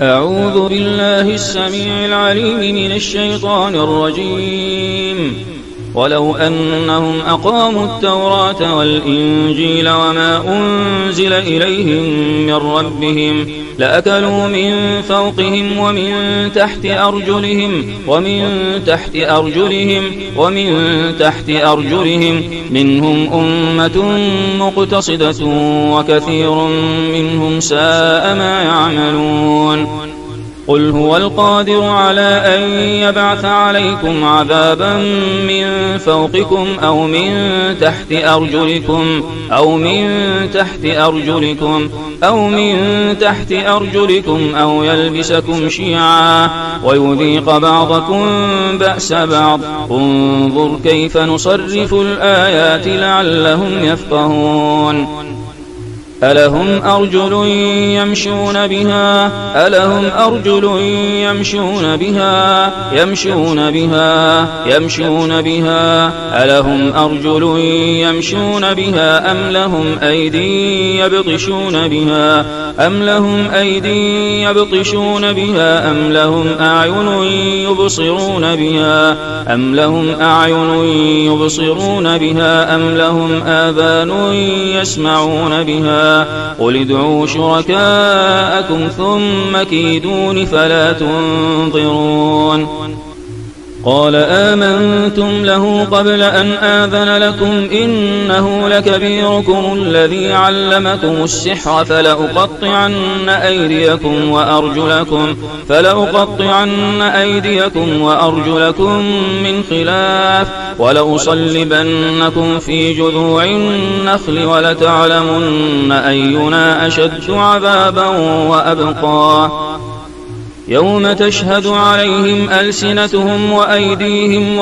أعوذ بالله السميع العليم من الشيطان الرجيم. ولو أنهم أقاموا التوراة والإنجيل وما أنزل إليهم من ربهم لأكلوا من فوقهم ومن تحت أرجلهم منهم أمة مقتصدة وكثير منهم ساء ما يعملون. قل هو القادر على أن يبعث عليكم عذابا من فوقكم أو من تحت أرجلكم أو يلبسكم شيعا ويذيق بعضكم بأس بعض. انظر كيف نصرف الآيات لعلهم يفقهون. ألهم أرجل يمشون بها ألهم أرجل يمشون بها أم لهم أيدي يبطشون بها أم لهم أعين يبصرون بها أم لهم آذان يسمعون بها. قل ادعوا شركاءكم ثم كيدون فلا تنظرون. قال آمنتم له قبل أن آذن لكم إنه لكبيركم الذي علمكم السحر فلأقطعن أيديكم وأرجلكم من خلاف ولأصلبنكم في جذوع النخل ولتعلمن أينا أشد عذابا وأبقى. يوم تشهد عليهم ألسنتهم وأيديهم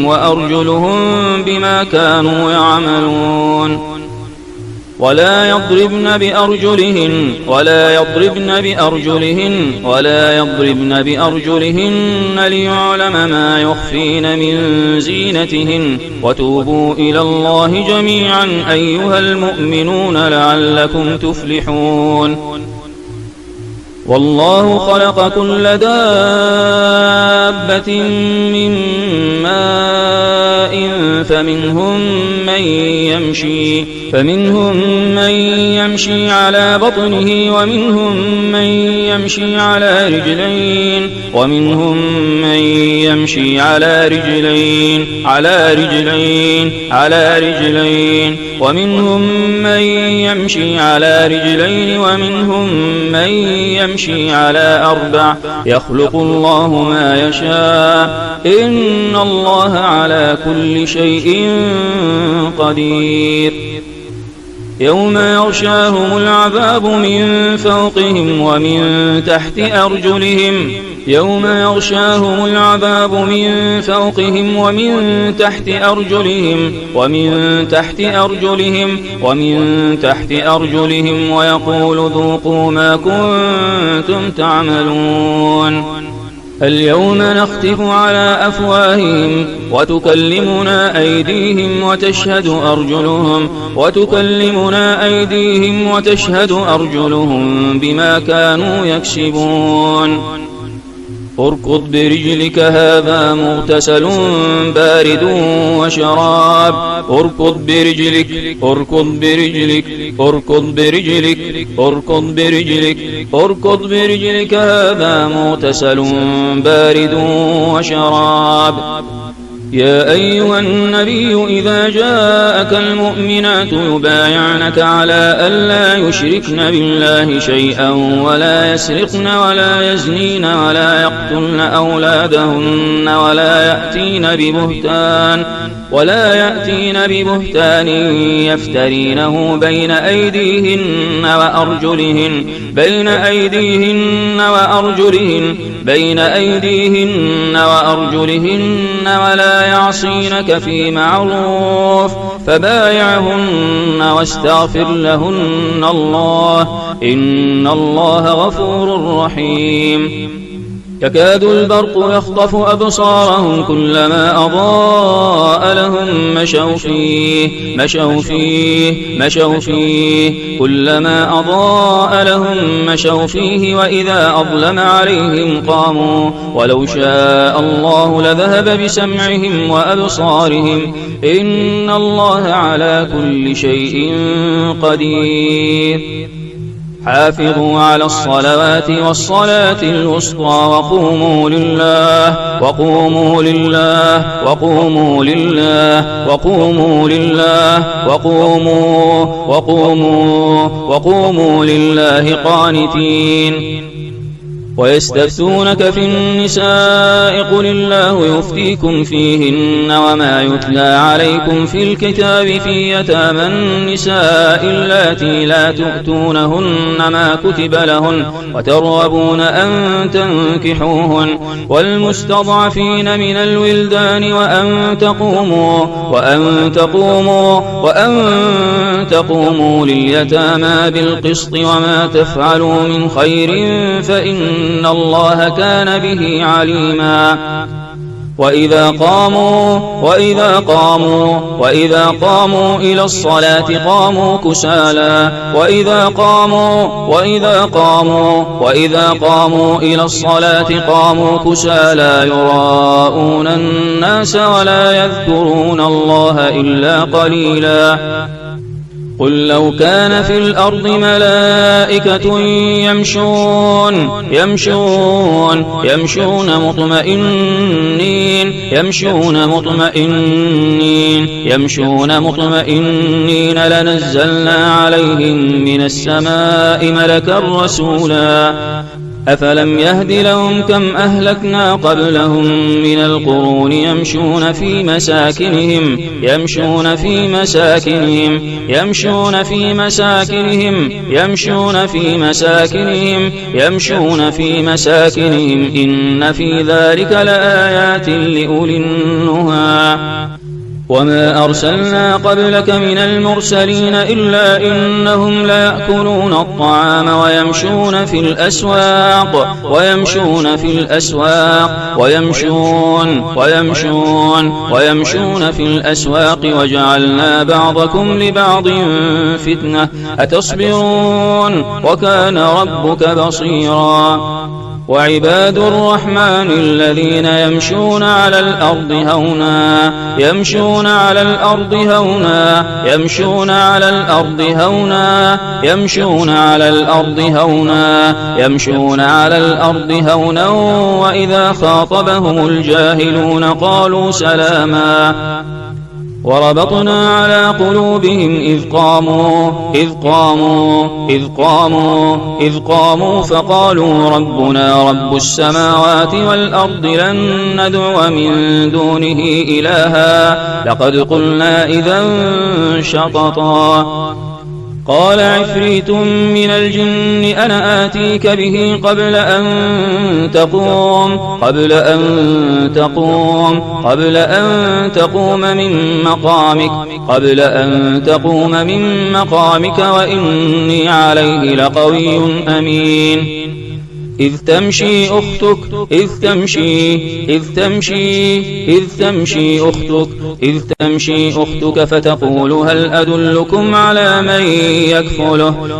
وأرجلهم بما كانوا يعملون. ولا يضربن بأرجلهن ليعلم ما يخفين من زينتهن. وتوبوا إلى الله جميعا أيها المؤمنون لعلكم تفلحون. والله خلق كل دابة من ماء فمنهم من يمشي على بطنه ومنهم من يمشي على رجلين ومنهم من يمشي على أربع. يخلق الله ما يشاء إن الله على كل شيء قدير. يوم يغشاهم العذاب من فوقهم ومن تحت أرجلهم ويقول ذوقوا ما كنتم تعملون. اليوم نختم على أفواههم وتكلمنا أيديهم وتشهد أرجلهم بما كانوا يكسبون. اركض برجلك هذا مغتسل بارد وشراب. اركض برجلك هذا مغتسل بارد وشراب. يا أيها النبي إذا جاءك المؤمنات يبايعنك على ألا يشركن بالله شيئا ولا يسرقن ولا يزنين ولا يقتلن أولادهن ولا يأتين ببهتان يفترينه بين أيديهن وأرجلهن ولا يعصينك في معروف فبايعهن واستغفر لهن الله إن الله غفور رحيم. يكاد البرق يخطف أبصارهم كلما أضاء لهم مشوا فيه كلما أضاء لهم مشوا فيه وإذا أظلم عليهم قاموا ولو شاء الله لذهب بسمعهم وأبصارهم إن الله على كل شيء قدير حافظوا على الصلوات والصلاة الوسطى وقوموا لله قانتين ويستفتونك في النساء قل الله يفتيكم فيهن وما يتلى عليكم في الكتاب في يتامى النساء اللاتي لا تؤتونهن ما كتب لهن وترغبون أن تنكحوهن والمستضعفين من الولدان وأن تقوموا لليتامى بالقسط وما تفعلوا من خير فإن الله كان به عليما وإذا قاموا إلى الصلاة قاموا كسالى وإذا قاموا إلى الصلاة قاموا كسالى يراءون الناس ولا يذكرون الله إلا قليلا قل لو كان في الأرض ملائكة يمشون مطمئنين لنزلنا عليهم من السماء ملكا رسولا أفلم يهد لهم كم أهلكنا قبلهم من القرون يمشون في مساكنهم إن في ذلك لآيات لأولي النهى وما أرسلنا قبلك من المرسلين إلا إنهم ليأكلون الطعام ويمشون في الأسواق وجعلنا بعضكم لبعض فتنة أتصبرون وكان ربك بصيرا وعباد الرحمن الذين يمشون على الأرض هونا وإذا خاطبهم الجاهلون قالوا سلاما وربطنا على قلوبهم إذ قاموا فقالوا ربنا رب السماوات والأرض لن ندعو من دونه إلها لقد قلنا إذا شططا قال عفريت من الجن أنا آتيك به قبل أن تقوم من مقامك وإني عليه لقوي أمين إذ تمشي أختك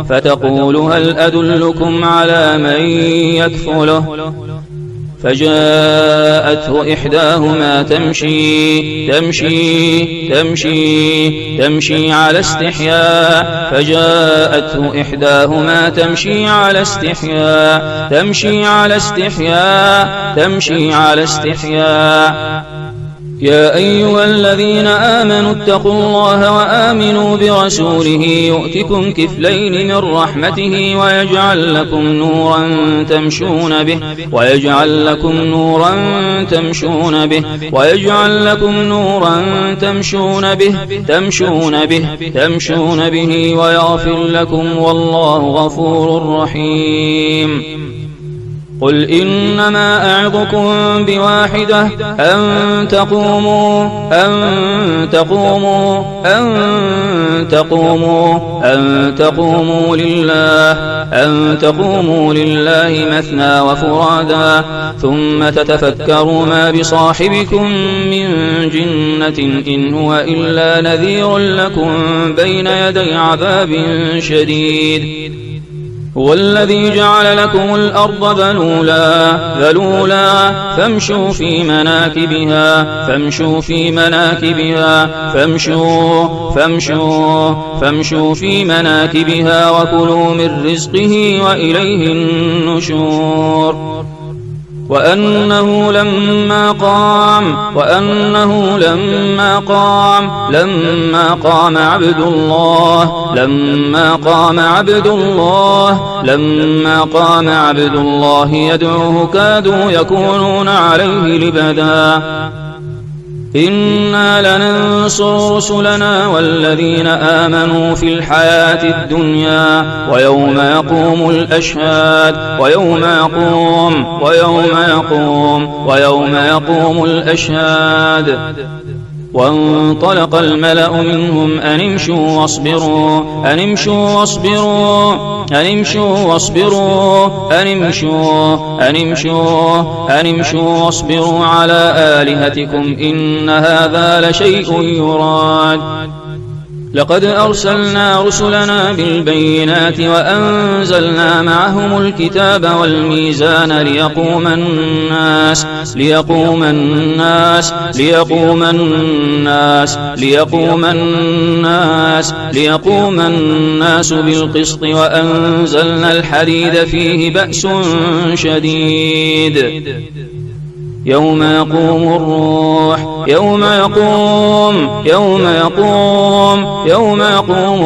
فتقول هل أدلكم على من يكفله فجاءته إحداهما تمشي على استحياء يا أيها الذين آمنوا اتقوا الله وآمنوا برسوله يؤتكم كفلين من رحمته ويجعل لكم نورا تمشون به ويغفر لكم والله غفور رحيم قل إنما أعظكم بواحدة أن تقوموا لله مثنى وفرادا ثم تتفكروا ما بصاحبكم من جنة إن هو إلا نذير لكم بين يدي عذاب شديد. هو الذي جعل لكم الأرض ذلولا فامشوا في مناكبها وكلوا من رزقه وإليه النشور. وأنه لما قام عبد الله يدعوه كادوا يكونون عليه لبدا. إنا لننصر رسلنا والذين آمنوا في الحياة الدنيا ويوم يقوم الأشهاد. وانطلق الملأ منهم أن امشوا واصبروا على آلهتكم إن هذا لشيء يراد. لقد أرسلنا رسلنا بالبينات وأنزلنا معهم الكتاب والميزان ليقوم الناس بالقسط وأنزلنا الحديد فيه بأس شديد. يوم يقوم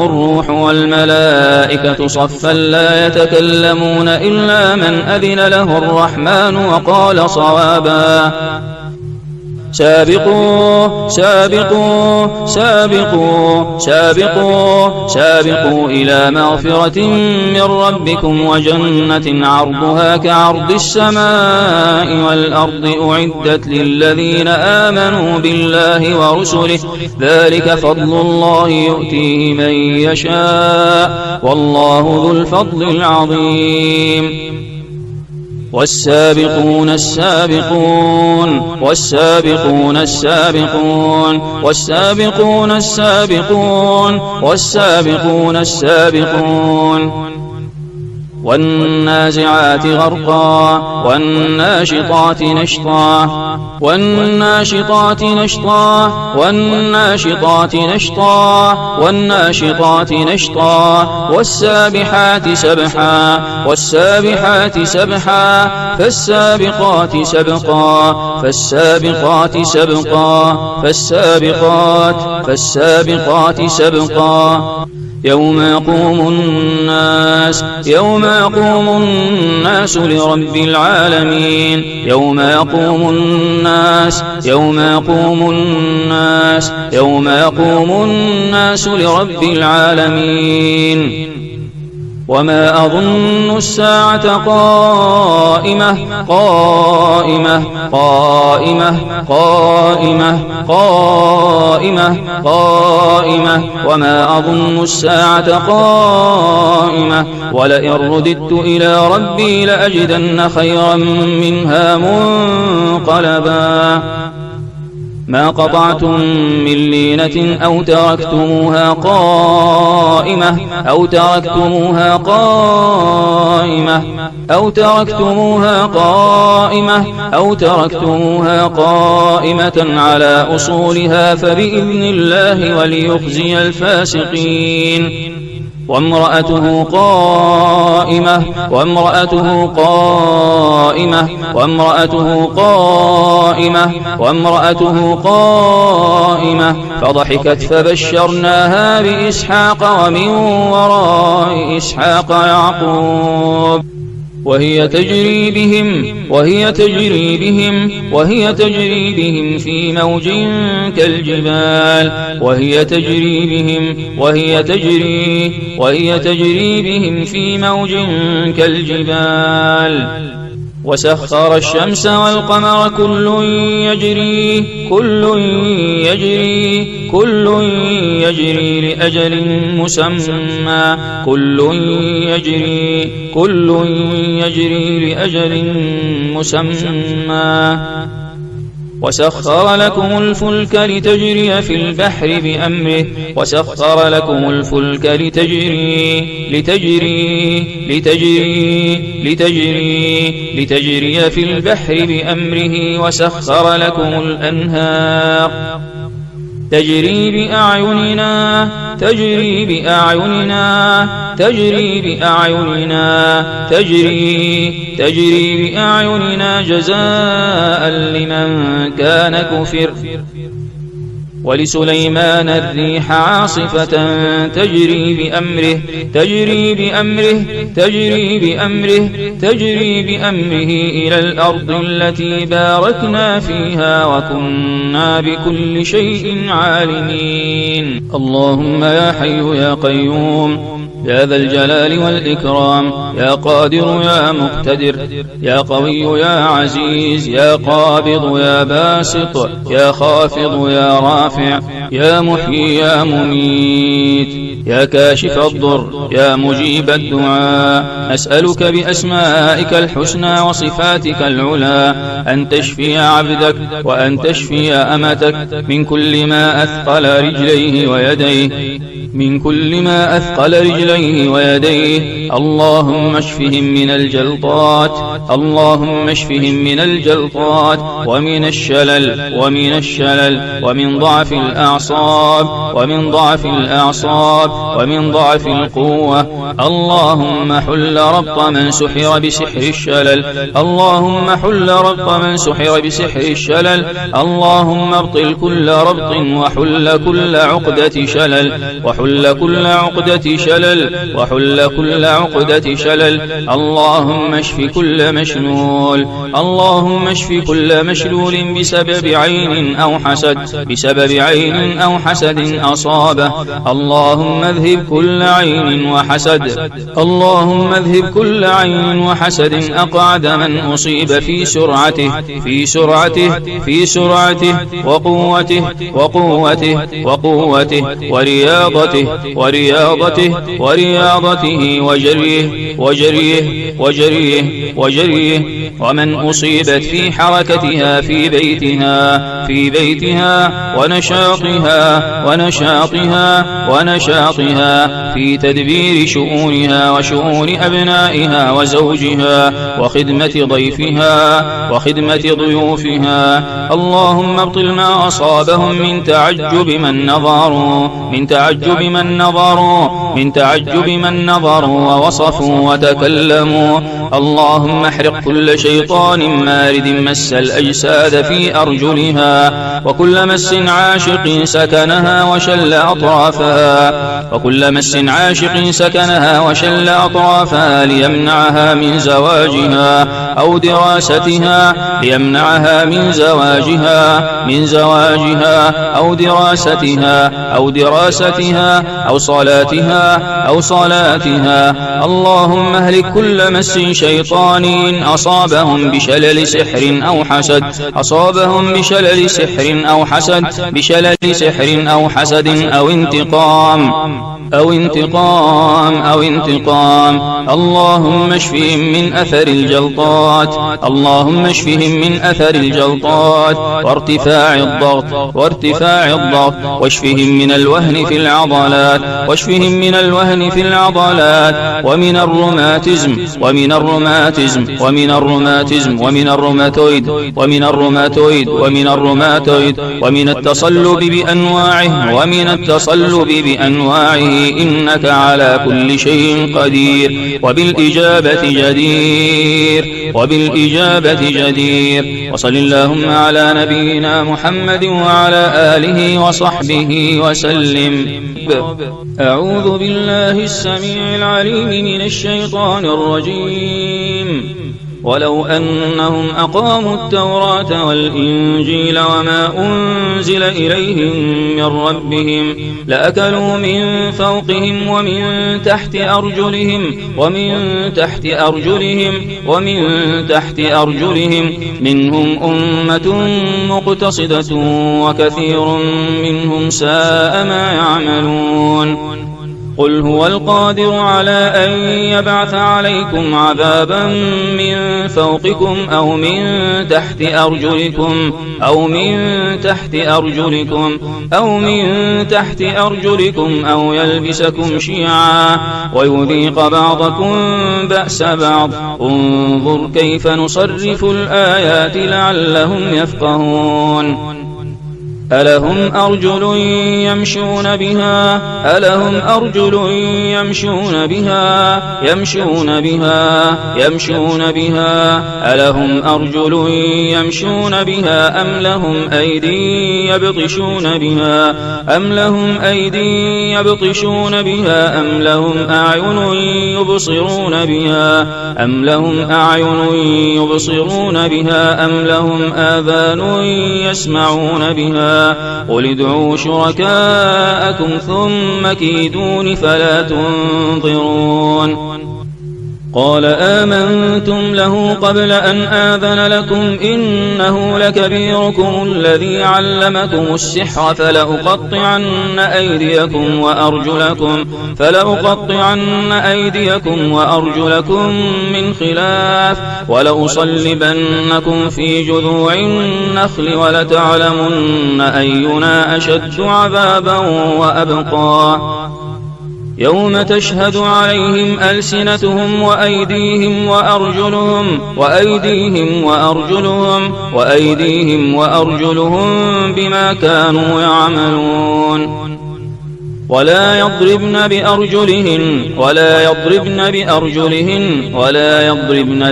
الروح والملائكة صفا لا يتكلمون إلا من أذن له الرحمن وقال صوابا. سابقوا إلى مغفرة من ربكم وجنة عرضها كعرض السماء والأرض أعدت للذين آمنوا بالله ورسله ذلك فضل الله يؤتيه من يشاء والله ذو الفضل العظيم. والسابقون السابقون والنازعات غرقا والناشطات نشطا والسابحات سبحا فالسابقات سبقا يوم يقوم الناس لرب العالمين. وما أظن الساعة قائمة وما أظن الساعة قائمة ولئن رددت إلى ربي لأجدن خيرا منها منقلبا. ما قطعتم من لينة أو تركتموها قائمة على أصولها فبإذن الله وليخزي الفاسقين. وامرأته قائمة فضحكت فبشرناها بإسحاق ومن وراء إسحاق يعقوب وهي تجري بهم في موج كالجبال وسخر الشمس والقمر كل يجري لأجل مسمى كل يجري لأجل مسمى وسخر لكم الفلك لتجري في البحر بأمره وسخر لكم الفلك لتجري في البحر بأمره وسخر لكم الأنهار تجري بأعيننا جزاء لمن كان كفر ولسليمان الريح عاصفة تجري بأمره إلى الأرض التي باركنا فيها وكنا بكل شيء عالمين. اللهم يا حي يا قيوم يا ذا الجلال والإكرام يا قادر يا مقتدر يا قوي يا عزيز يا قابض يا باسط يا خافض يا رافع يا محيي يا مميت يا كاشف الضر يا مجيب الدعاء أسألك بأسمائك الحسنى وصفاتك العلى أن تشفي عبدك وأن تشفي أمتك من كل ما أثقل رجليه ويديه اللهم اشفهم من الجلطات ومن الشلل ومن ضعف الأعصاب ومن ضعف القوة. اللهم حل ربط من سحر بسحر الشلل اللهم ابطل كل ربط وحل كل عقدة شلل اللهم اشف كل مشلول بسبب عين أو حسد أصابه. اللهم اذهب كل عين وحسد أقعد من أصيب في سرعته وقوته ورياضته وجريه ومن أصيبت في حركتها في بيتها ونشاطها في تدبير شؤونها وشؤون أبنائها وزوجها وخدمة ضيوفها. اللهم ابطل ما أصابهم من تعجب من نظروا ووصفوا وتكلموا. اللهم احرق كل شيطان مارد مس الأجساد في أرجلها وكل مس عاشق سكنها وشل أطرافها ليمنعها من زواجها أو دراستها أو صلاتها. اللهم اهلك كل مس شيطان أصابهم بشلل سحر أو حسد أو انتقام. اللهم اشفهم من أثر الجلطات وارتفاع الضغط واشفهم من الوهن في العضلات ومن الروماتيزم ومن التصلب بأنواعه إنك على كل شيء قدير وبالإجابة جدير. وصل اللهم على نبينا محمد وعلى آله وصحبه وسلم. أعوذ بالله السميع العليم من الشيطان الرجيم. ولو أنهم أقاموا التوراة والإنجيل وما أنزل إليهم من ربهم لأكلوا من فوقهم ومن تحت أرجلهم منهم أمة مقتصدة وكثير منهم ساء ما يعملون. قل هو القادر على أن يبعث عليكم عذابا من فوقكم أو من تحت أرجلكم أو يلبسكم شيعا ويذيق بعضكم بأس بعض. انظر كيف نصرف الآيات لعلهم يفقهون. ألهم أرجل يمشون بها ألهم أرجل يمشون بها أم لهم أيدي يبطشون بها أم لهم أعين يبصرون بها أم لهم آذان يسمعون بها. قل ادعوا شركاءكم ثم كيدون فلا تنظرون. قال آمنتم له قبل أن آذن لكم إنه لكبيركم الذي علمكم السحر فلأقطعن أيديكم وأرجلكم من خلاف ولأصلبنكم في جذوع النخل ولتعلمن أينا أشد عذابا وأبقى. يوم تشهد عليهم ألسنتهم وأيديهم وأرجلهم بما كانوا يعملون. ولا يضربن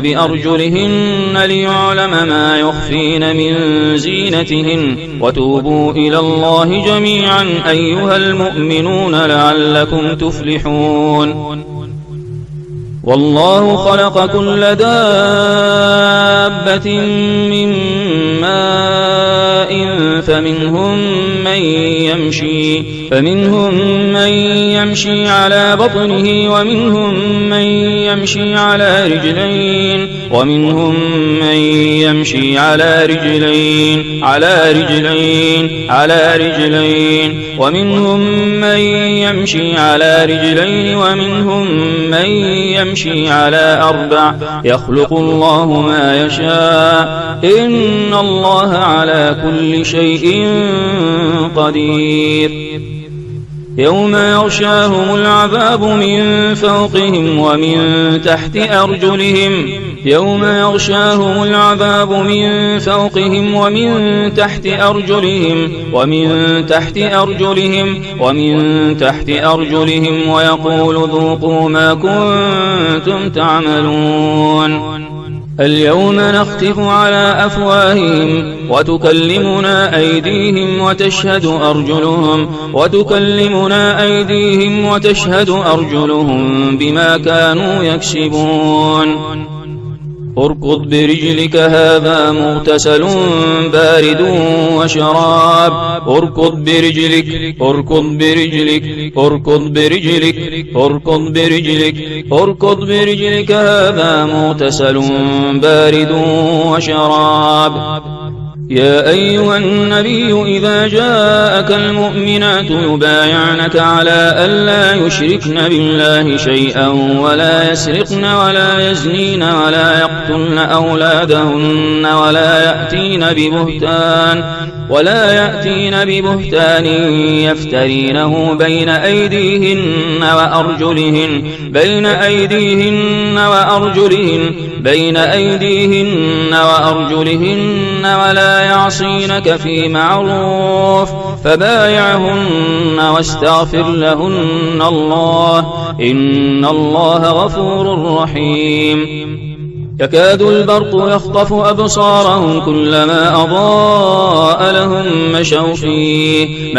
بأرجلهن ليعلم ما يخفين من زينتهن. وتوبوا إلى الله جميعا أيها المؤمنون لعلكم تفلحون. والله خلق كل دابة من ماء فمنهم من يمشي على بطنه ومنهم من يمشي على رجلين ومنهم من يمشي على رجلين ومنهم من يمشي على رجلين ومنهم من يمشي على أربع. يخلق الله ما يشاء إن الله على كل شيء قدير. يوم يغشاهم العذاب من فوقهم ومن تحت أرجلهم ويقول ذوقوا ما كنتم تعملون. اليوم نختم على أفواههم وتكلمنا أيديهم وتشهد أرجلهم بما كانوا يكسبون. اركض برجلك هذا مغتسل بارد وشراب. اركض برجلك هذا مغتسل بارد وشراب. يا أيها النبي إذا جاءك المؤمنات يبايعنك على ألا يشركن بالله شيئا ولا يسرقن ولا يزنين ولا يقتلن أولادهن ولا يأتين ببهتان يفترينه بين أيديهن وأرجلهن ولا يعصينك في معروف فبايعهن واستغفر لهن الله إن الله غفور رحيم. يكاد البرق يخطف أبصارهم كلما أضاء لهم مشوا فيه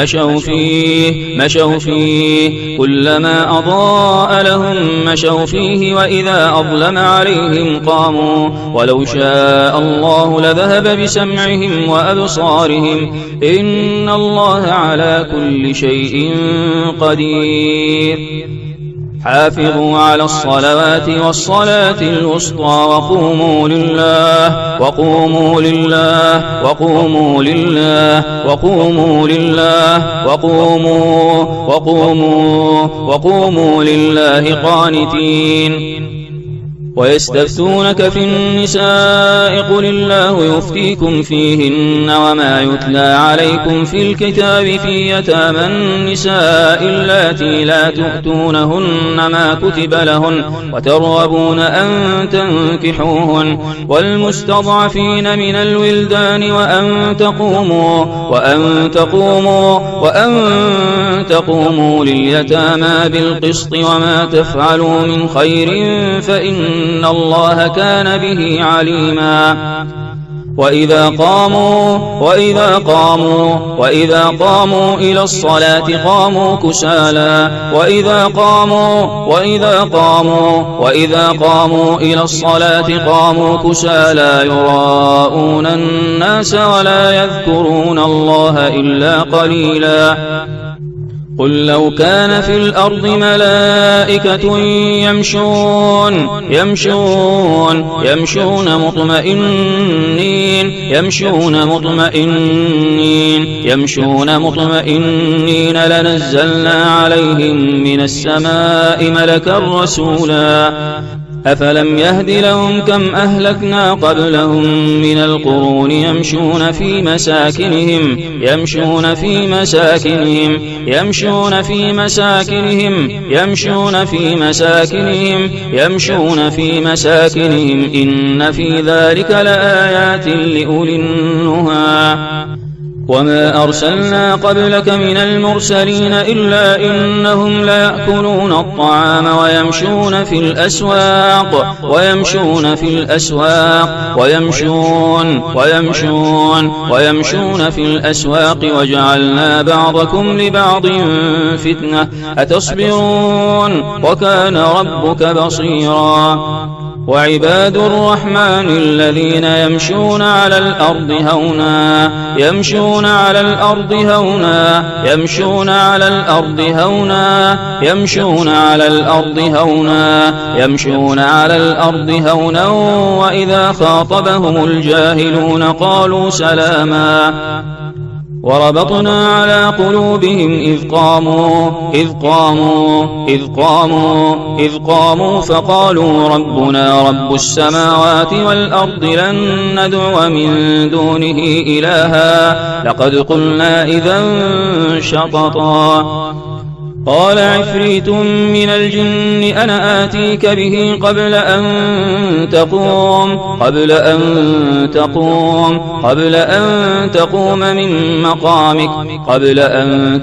كلما أضاء لهم مشوا فيه وإذا أظلم عليهم قاموا ولو شاء الله لذهب بسمعهم وأبصارهم إن الله على كل شيء قدير حافظوا على الصلوات والصلاة الوسطى وقوموا لله قانتين ويستفتونك في النساء قل الله يفتيكم فيهن وما يتلى عليكم في الكتاب في يتامى النساء اللاتي لا تؤتونهن ما كتب لهن وترغبون أن تنكحوهن والمستضعفين من الولدان وأن تقوموا لليتامى بالقسط وما تفعلوا من خير فإن الله كان به عليما وإذا قاموا إلى الصلاة قاموا كسالى وإذا قاموا إلى الصلاة قاموا كسالى يراءون الناس ولا يذكرون الله إلا قليلا قل لو كان في الأرض ملائكة يمشون مطمئنين لنزلنا عليهم من السماء ملكا رسولا أفلم يهد لهم كم أهلكنا قبلهم من القرون يمشون في مساكنهم إن في ذلك لآيات لأولي النهى وما أرسلنا قبلك من المرسلين إلا إنهم ليأكلون الطعام ويمشون في الأسواق وجعلنا بعضكم لبعض فتنة أتصبرون وكان ربك بصيرا وعباد الرحمن الذين يمشون على الأرض هونا يمشون على الأرض هونا وإذا خاطبهم الجاهلون قالوا سلاما وربطنا على قلوبهم إذ قاموا فقالوا ربنا رب السماوات والأرض لن ندعو من دونه إلها لقد قلنا إذا شططا قال عفريت من الجن أنا آتيك به قبل أن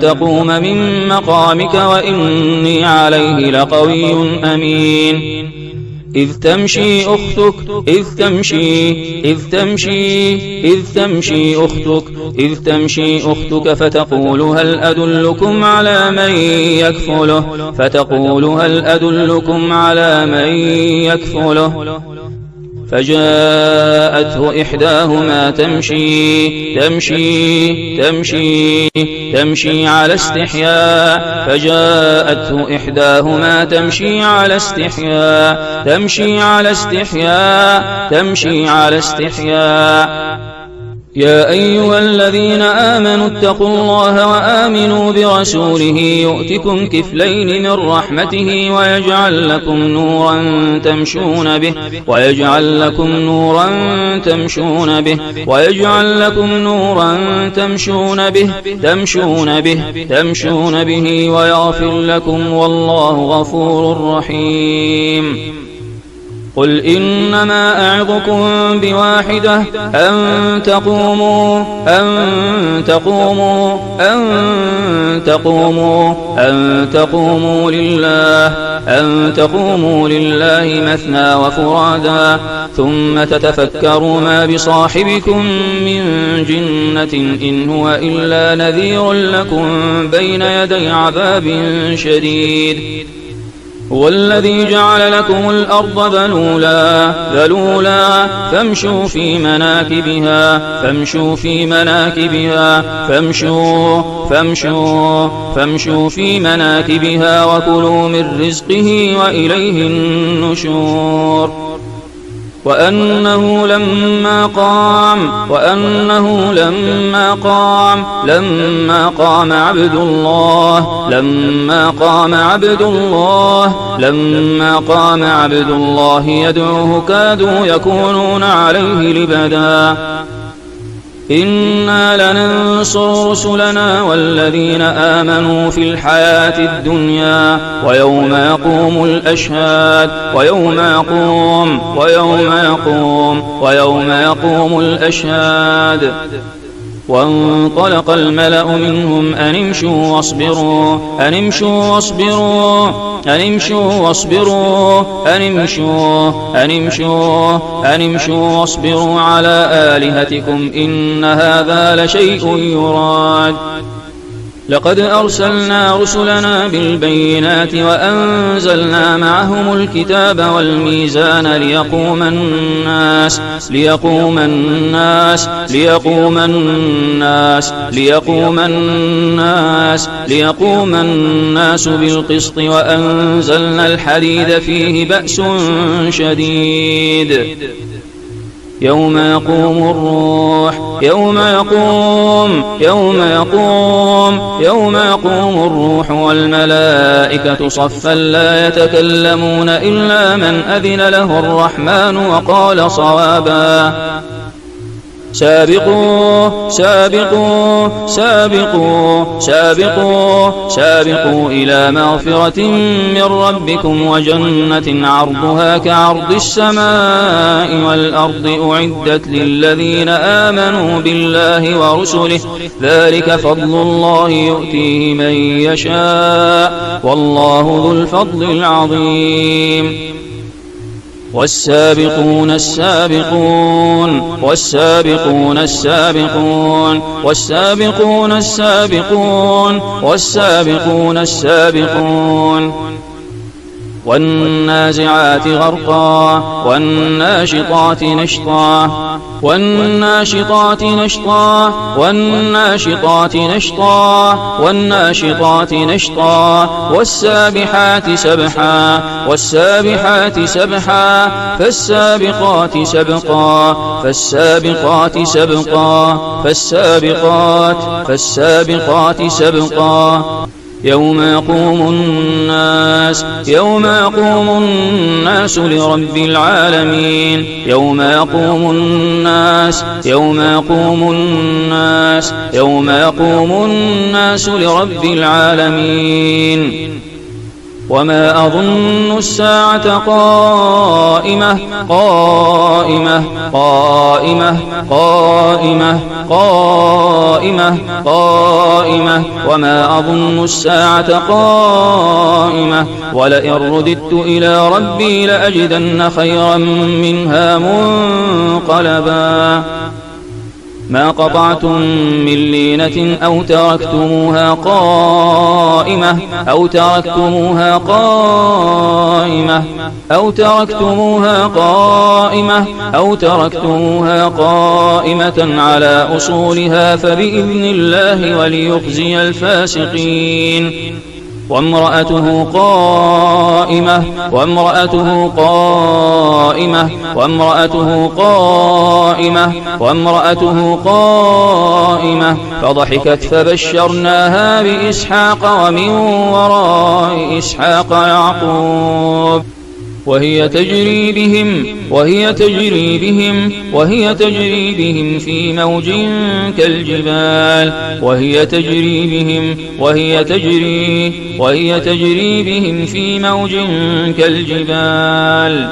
تقوم من مقامك وإني عليه لقوي أمين إذ تمشي أختك فتقول هل أدلكم على من يكفله فجاءته إحداهما تمشي على استحياء يا أيها الذين آمنوا اتقوا الله وآمنوا برسوله يؤتكم كفلين من رحمته ويجعل لكم نورا تمشون به ويغفر لكم والله غفور رحيم قل إنما أعظكم بواحدة أن تقوموا لله مثنى وفرادا ثم تتفكروا ما بصاحبكم من جنة إن هو إلا نذير لكم بين يدي عذاب شديد. هو الذي جعل لكم الأرض ذلولا فامشوا في مناكبها وكلوا من رزقه وإليه النشور. وأنه لما قام عبد الله يدعوه كادوا يكونون عليه لبدا. إنا لننصر رسلنا والذين آمنوا في الحياة الدنيا ويوم يقوم الأشهاد وانطلق الملأ منهم أن امشوا واصبروا على آلهتكم إن هذا لشيء يراد. لقد أرسلنا رسلنا بالبينات وأنزلنا معهم الكتاب والميزان ليقوم الناس بالقسط وأنزلنا الحديد فيه بأس شديد. يوم يقوم الروح والملائكة صفا لا يتكلمون إلا من أذن له الرحمن وقال صوابا. سابقوا إلى مغفرة من ربكم وجنة عرضها كعرض السماء والأرض أعدت للذين آمنوا بالله ورسله ذلك فضل الله يؤتيه من يشاء والله ذو الفضل العظيم. والسابقون السابقون والنازعات غرقا والناشطات نشطا والسابحات سبحا فالسابقات سبقا يوم يقوم الناس لرب العالمين. يوم يقوم الناس لرب العالمين. وما أظن الساعة قائمة وما أظن الساعة قائمة ولئن رددت إلى ربي لأجدن خيرا منها منقلبا. ما قطعتم من لينة أو تركتموها قائمة على أصولها فبإذن الله وليخزي الفاسقين. وامرأته قائمة فضحكت فبشرناها بإسحاق ومن وراء إسحاق يعقوب وهي تجري بهم في موج كالجبال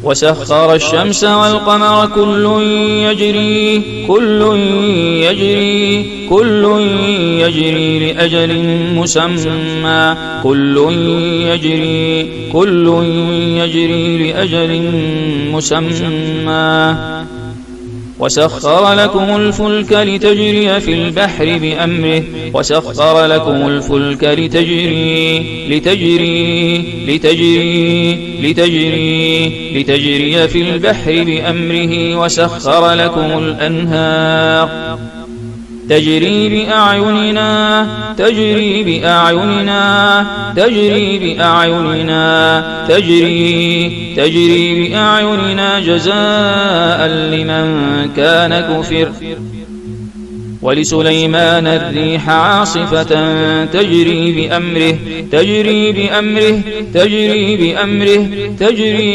وسخر الشمس والقمر كل يجري لأجل مسمى كل يجري لأجل مسمى وسخر لكم الفلك لتجري في البحر بأمره لتجري في البحر بأمره وسخر لكم الأنهار تجري بأعيننا جزاء لمن كان كفر ولسليمان الريح عاصفة تجري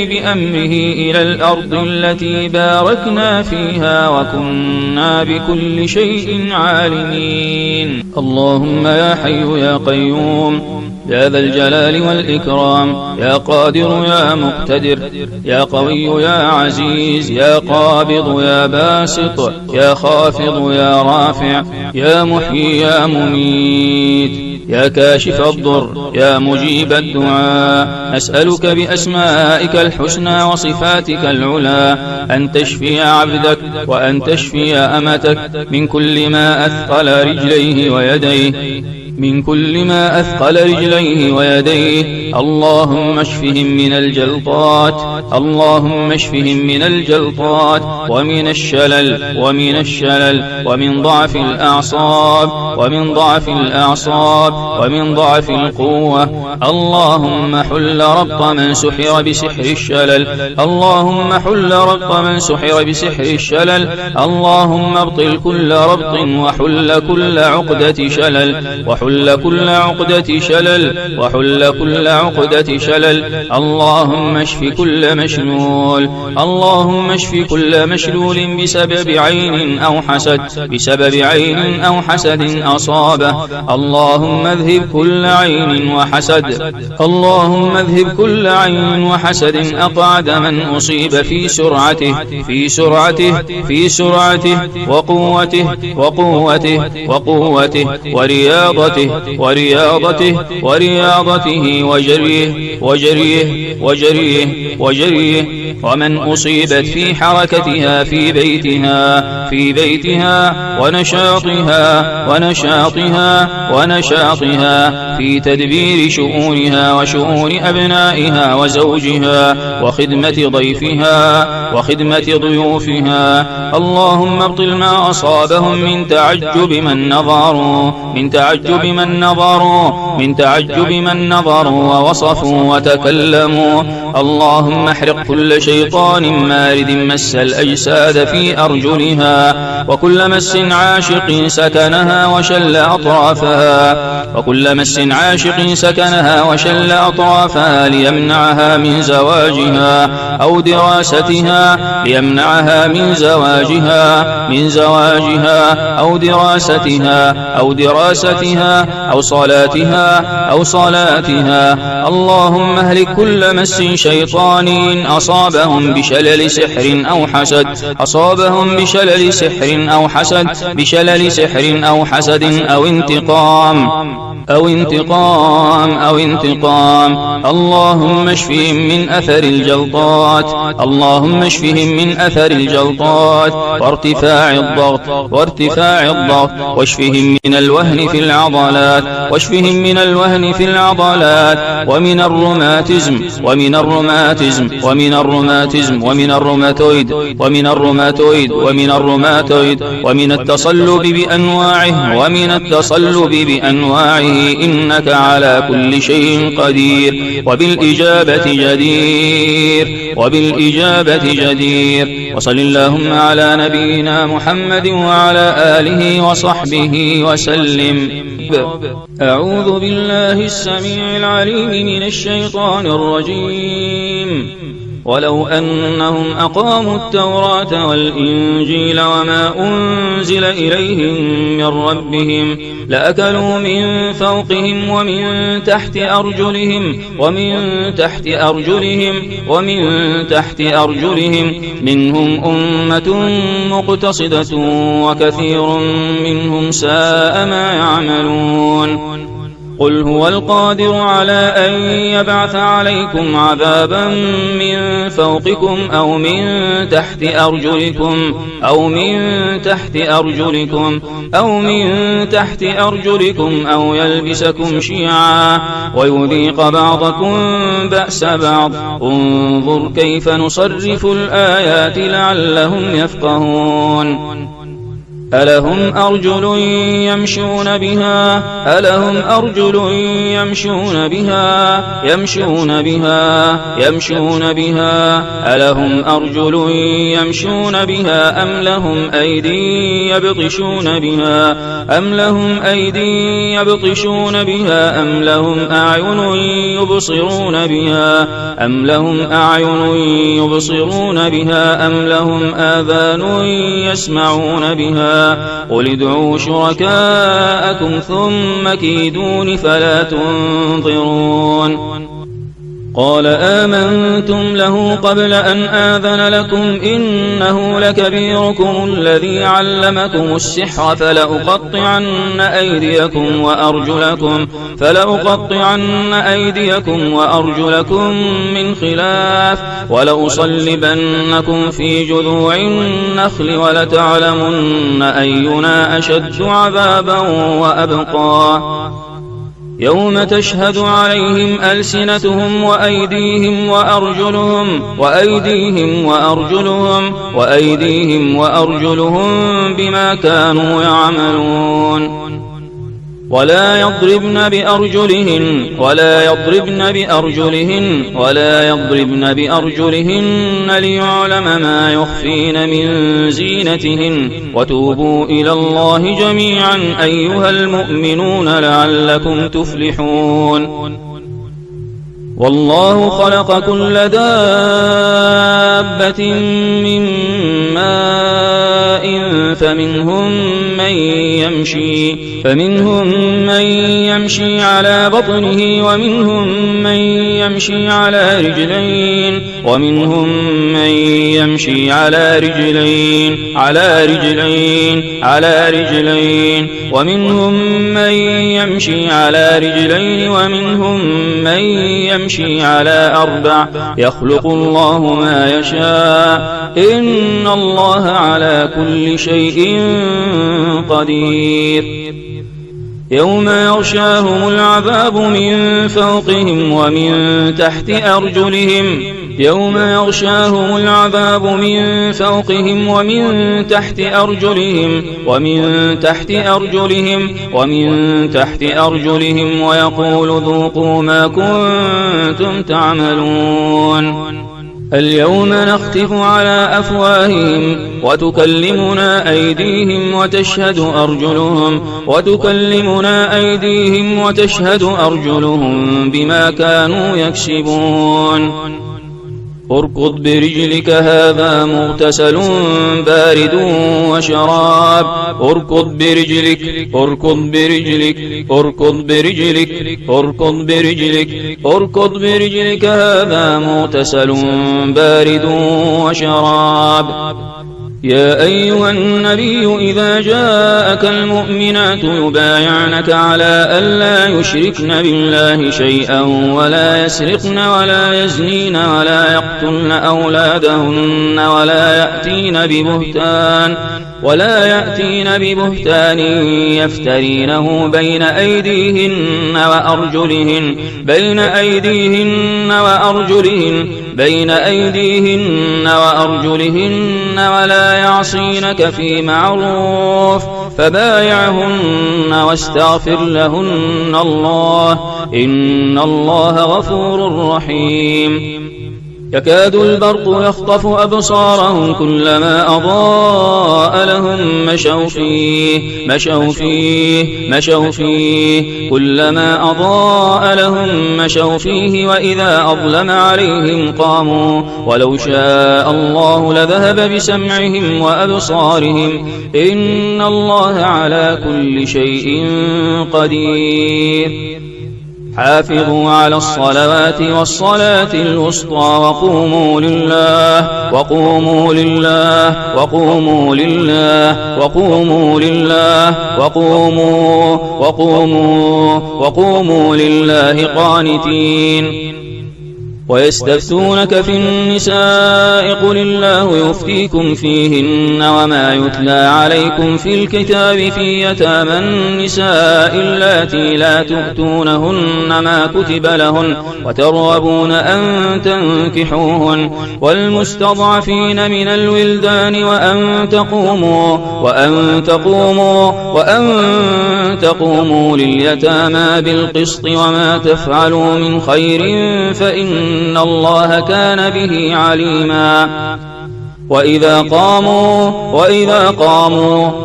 بأمره إلى الأرض التي باركنا فيها وكنا بكل شيء عالمين. اللهم يا حي يا قيوم يا ذا الجلال والإكرام، يا قادر يا مقتدر، يا قوي يا عزيز، يا قابض يا باسط، يا خافض يا رافع، يا محيي يا مميت، يا كاشف الضر، يا مجيب الدعاء، نسألك بأسمائك الحسنى وصفاتك العلى أن تشفي عبدك وأن تشفي أمتك من كل ما أثقل رجليه ويديه، اللهم اشفهم من الجلطات ومن الشلل ومن ضعف الأعصاب ومن ضعف القوة. اللهم حل ربط من سحر بسحر الشلل، اللهم ابطل كل ربط وحل كل عقدة شلل، اللهم اشف كل مشلول بسبب عين أو حسد أصابه، اللهم اذهب كل عين وحسد أقعد من أصيب في سرعته وقوته ورياضته وجريه، ومن أصيبت في حركتها في بيتها ونشاطها في تدبير شؤونها وشؤون أبنائها وزوجها وخدمة ضيوفها. اللهم ابطل ما أصابهم من تعجب من نظروا ووصفوا وتكلموا. اللهم احرق كل شيطان مارد مس الأجساد في أرجلها، وكل مس عاشق سكنها وشل أطرافها ليمنعها من زواجها أو دراستها أو صلاتها. اللهم اهلك كل مس شيطان أصابهم بشلل سحر أو حسد أو انتقام. اللهم اشفهم من أثر الجلطات وارتفاع الضغط، واشفهم من الوهن في العضلات ومن الروماتيزم ومن التصلب بأنواعه إنك على كل شيء قدير وبالإجابة جدير. وصل اللهم على نبينا محمد وعلى آله وصحبه وسلم. أعوذ بالله السميع العليم من الشيطان الرجيم. ولو أنهم أقاموا التوراة والإنجيل وما أنزل إليهم من ربهم لأكلوا من فوقهم ومن تحت أرجلهم منهم أمة مقتصدة وكثير منهم ساء ما يعملون قل هو القادر على أن يبعث عليكم عذابا من فوقكم أو من تحت أرجلكم أو يلبسكم شيعا ويذيق بعضكم بأس بعض انظر كيف نصرف الآيات لعلهم يفقهون ألهم أرجل يمشون بها ألهم أرجل يمشون بها أم لهم أيدي يبطشون بها أم لهم أعين يبصرون بها أم لهم آذان يسمعون بها قل ادعوا شركاءكم ثم كيدون فلا تنظرون قال آمنتم له قبل أن آذن لكم إنه لكبيركم الذي علمكم السحر فلأقطعن أيديكم وأرجلكم من خلاف ولأصلبنكم في جذوع النخل ولتعلمن أينا أشد عذابا وأبقى يوم تشهد عليهم ألسنتهم وأيديهم وأرجلهم بما كانوا يعملون ولا يضربن بأرجلهن ليعلم ما يخفين من زينتهن وتوبوا إلى الله جميعا أيها المؤمنون لعلكم تفلحون والله خلق كل دابة من ماء فمنهم من يمشي على بطنه ومنهم من يمشي على رجلين ومنهم من يمشي على رجلين ومنهم من يمشي على رجلين ومنهم من يمشي على أربع يخلق الله ما يشاء إن الله على كل شيء قدير يوم يغشاهم العذاب من فوقهم ومن تحت أرجلهم ويقول ذوقوا ما كنتم تعملون اليوم نختم على أفواههم وتكلمنا أيديهم وتشهد أرجلهم بما كانوا يكسبون اركض برجلك هذا مغتسل بارد وشراب اركض برجلك هذا مغتسل بارد وشراب يا أيها النبي إذا جاءك المؤمنات يبايعنك على ألا يشركن بالله شيئا ولا يسرقن ولا يزنين ولا يقتلن أولادهن ولا يأتين ببهتان يفترينه بين أيديهن وأرجلهن ولا يعصينك في معروف فبايعهن واستغفر لهن الله إن الله غفور رحيم يكاد البرق يخطف أبصارهم كلما أضاء لهم مشوا فيه كلما أضاء لهم مشوا فيه وإذا أظلم عليهم قاموا ولو شاء الله لذهب بسمعهم وأبصارهم إن الله على كل شيء قدير حافظوا على الصلوات والصلاة الوسطى وقوموا لله قانتين ويستفتونك في النساء قل الله يفتيكم فيهن وما يتلى عليكم في الكتاب في يتامى النساء اللاتي لا تؤتونهن ما كتب لهن وترغبون أن تنكحوهن والمستضعفين من الولدان وأن تقوموا لليتامى بالقسط وما تفعلوا من خير فإن الله كان به عليما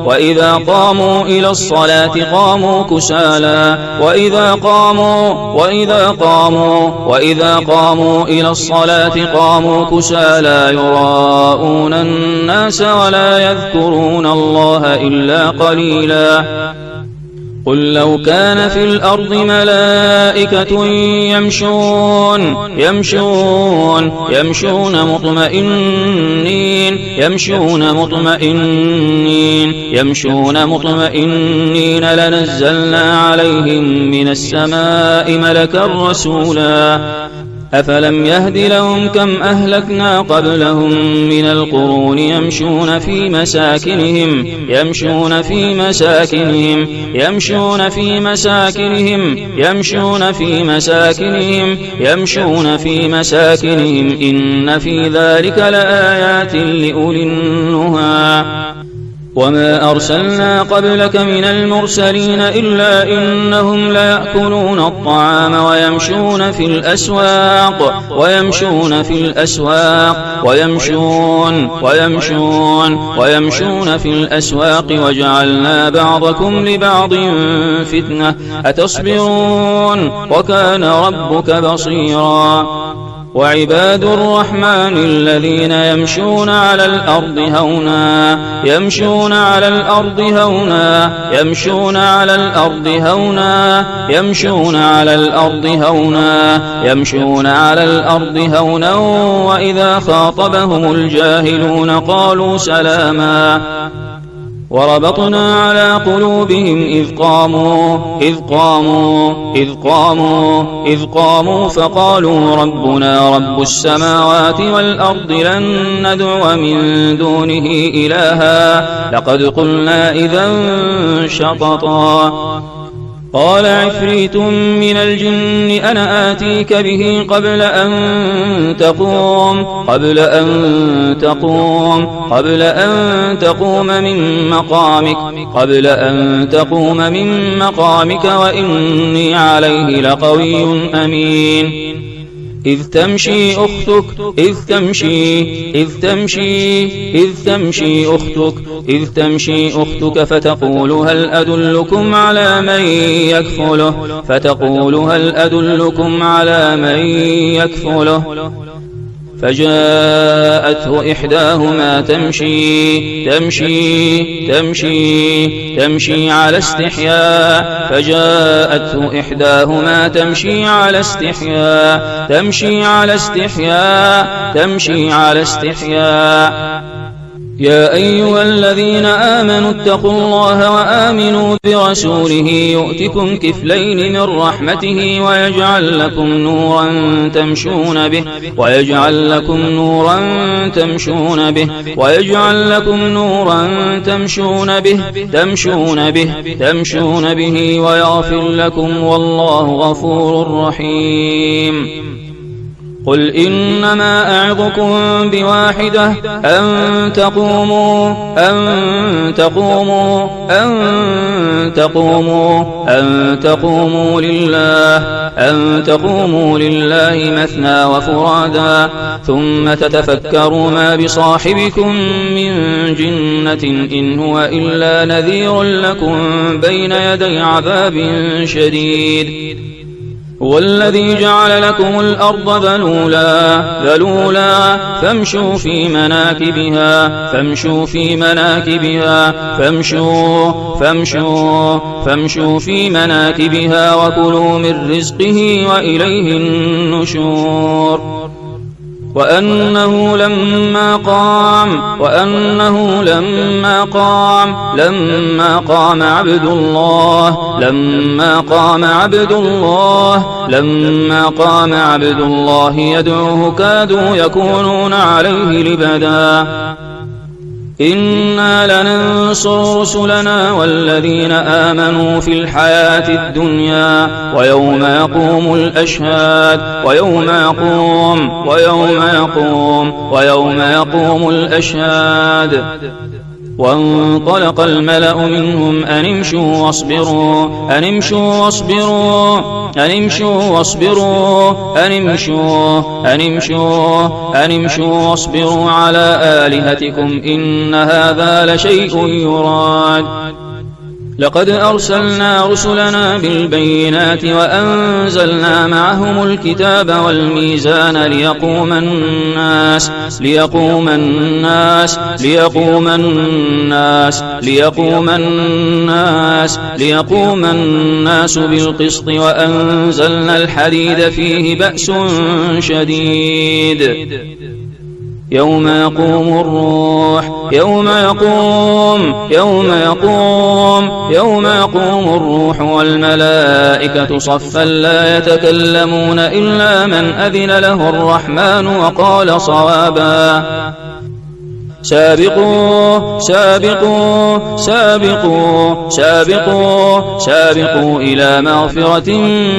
وإذا قاموا إلى الصلاة قاموا كسالى وإذا قاموا إلى الصلاة قاموا كسالى يراءون الناس ولا يذكرون الله إلا قليلا قل لو كان في الأرض ملائكة يمشون مطمئنين لنزلنا عليهم من السماء ملكا رسولا أفلم يهد لهم كم أهلكنا قبلهم من القرون يمشون في مساكنهم إن في ذلك لآيات لأولي النهى وما أرسلنا قبلك من المرسلين إلا إنهم ليأكلون الطعام ويمشون في الأسواق وجعلنا بعضكم لبعض فتنة أتصبرون وكان ربك بصيرا وعباد الرحمن الذين يمشون على الأرض هونا وإذا خاطبهم الجاهلون قالوا سلاما وربطنا على قلوبهم إذ قاموا فقالوا ربنا رب السماوات والأرض لن ندعو من دونه إلها لقد قلنا إذا شططا قال عفريت من الجن أنا آتيك به قبل أن تقوم من مقامك وإني عليه لقوي أمين إذ تمشي أختك فتقول هل أدلكم على من يكفله فجاءته إحداهما تمشي على استحياء يا أيها الذين آمنوا اتقوا الله وآمنوا برسوله يؤتكم كفلين من رحمته ويجعل لكم نورا تمشون به ويغفر لكم والله غفور رحيم قل إنما أعظكم بواحدة أن تقوموا لله مثنى وفرادا ثم تتفكروا ما بصاحبكم من جنة إن هو إلا نذير لكم بين يدي عذاب شديد. هو الذي جعل لكم الأرض ذلولا فامشوا في مناكبها وكلوا من رزقه وإليه النشور. وأنه لما قام عبد الله يدعوه كادوا يكونون عليه لبدا. إنا لننصر رسلنا والذين آمنوا في الحياة الدنيا ويوم يقوم الأشهاد. وانطلق الملأ منهم أن امشوا واصبروا على آلهتكم إن هذا لشيء يراد. لقد أرسلنا رسلنا بالبينات وأنزلنا معهم الكتاب والميزان ليقوم الناس بالقسط وأنزلنا الحديد فيه بأس شديد. يوم يقوم الروح والملائكة صفا لا يتكلمون إلا من أذن له الرحمن وقال صوابا. سابقوا إلى مغفرة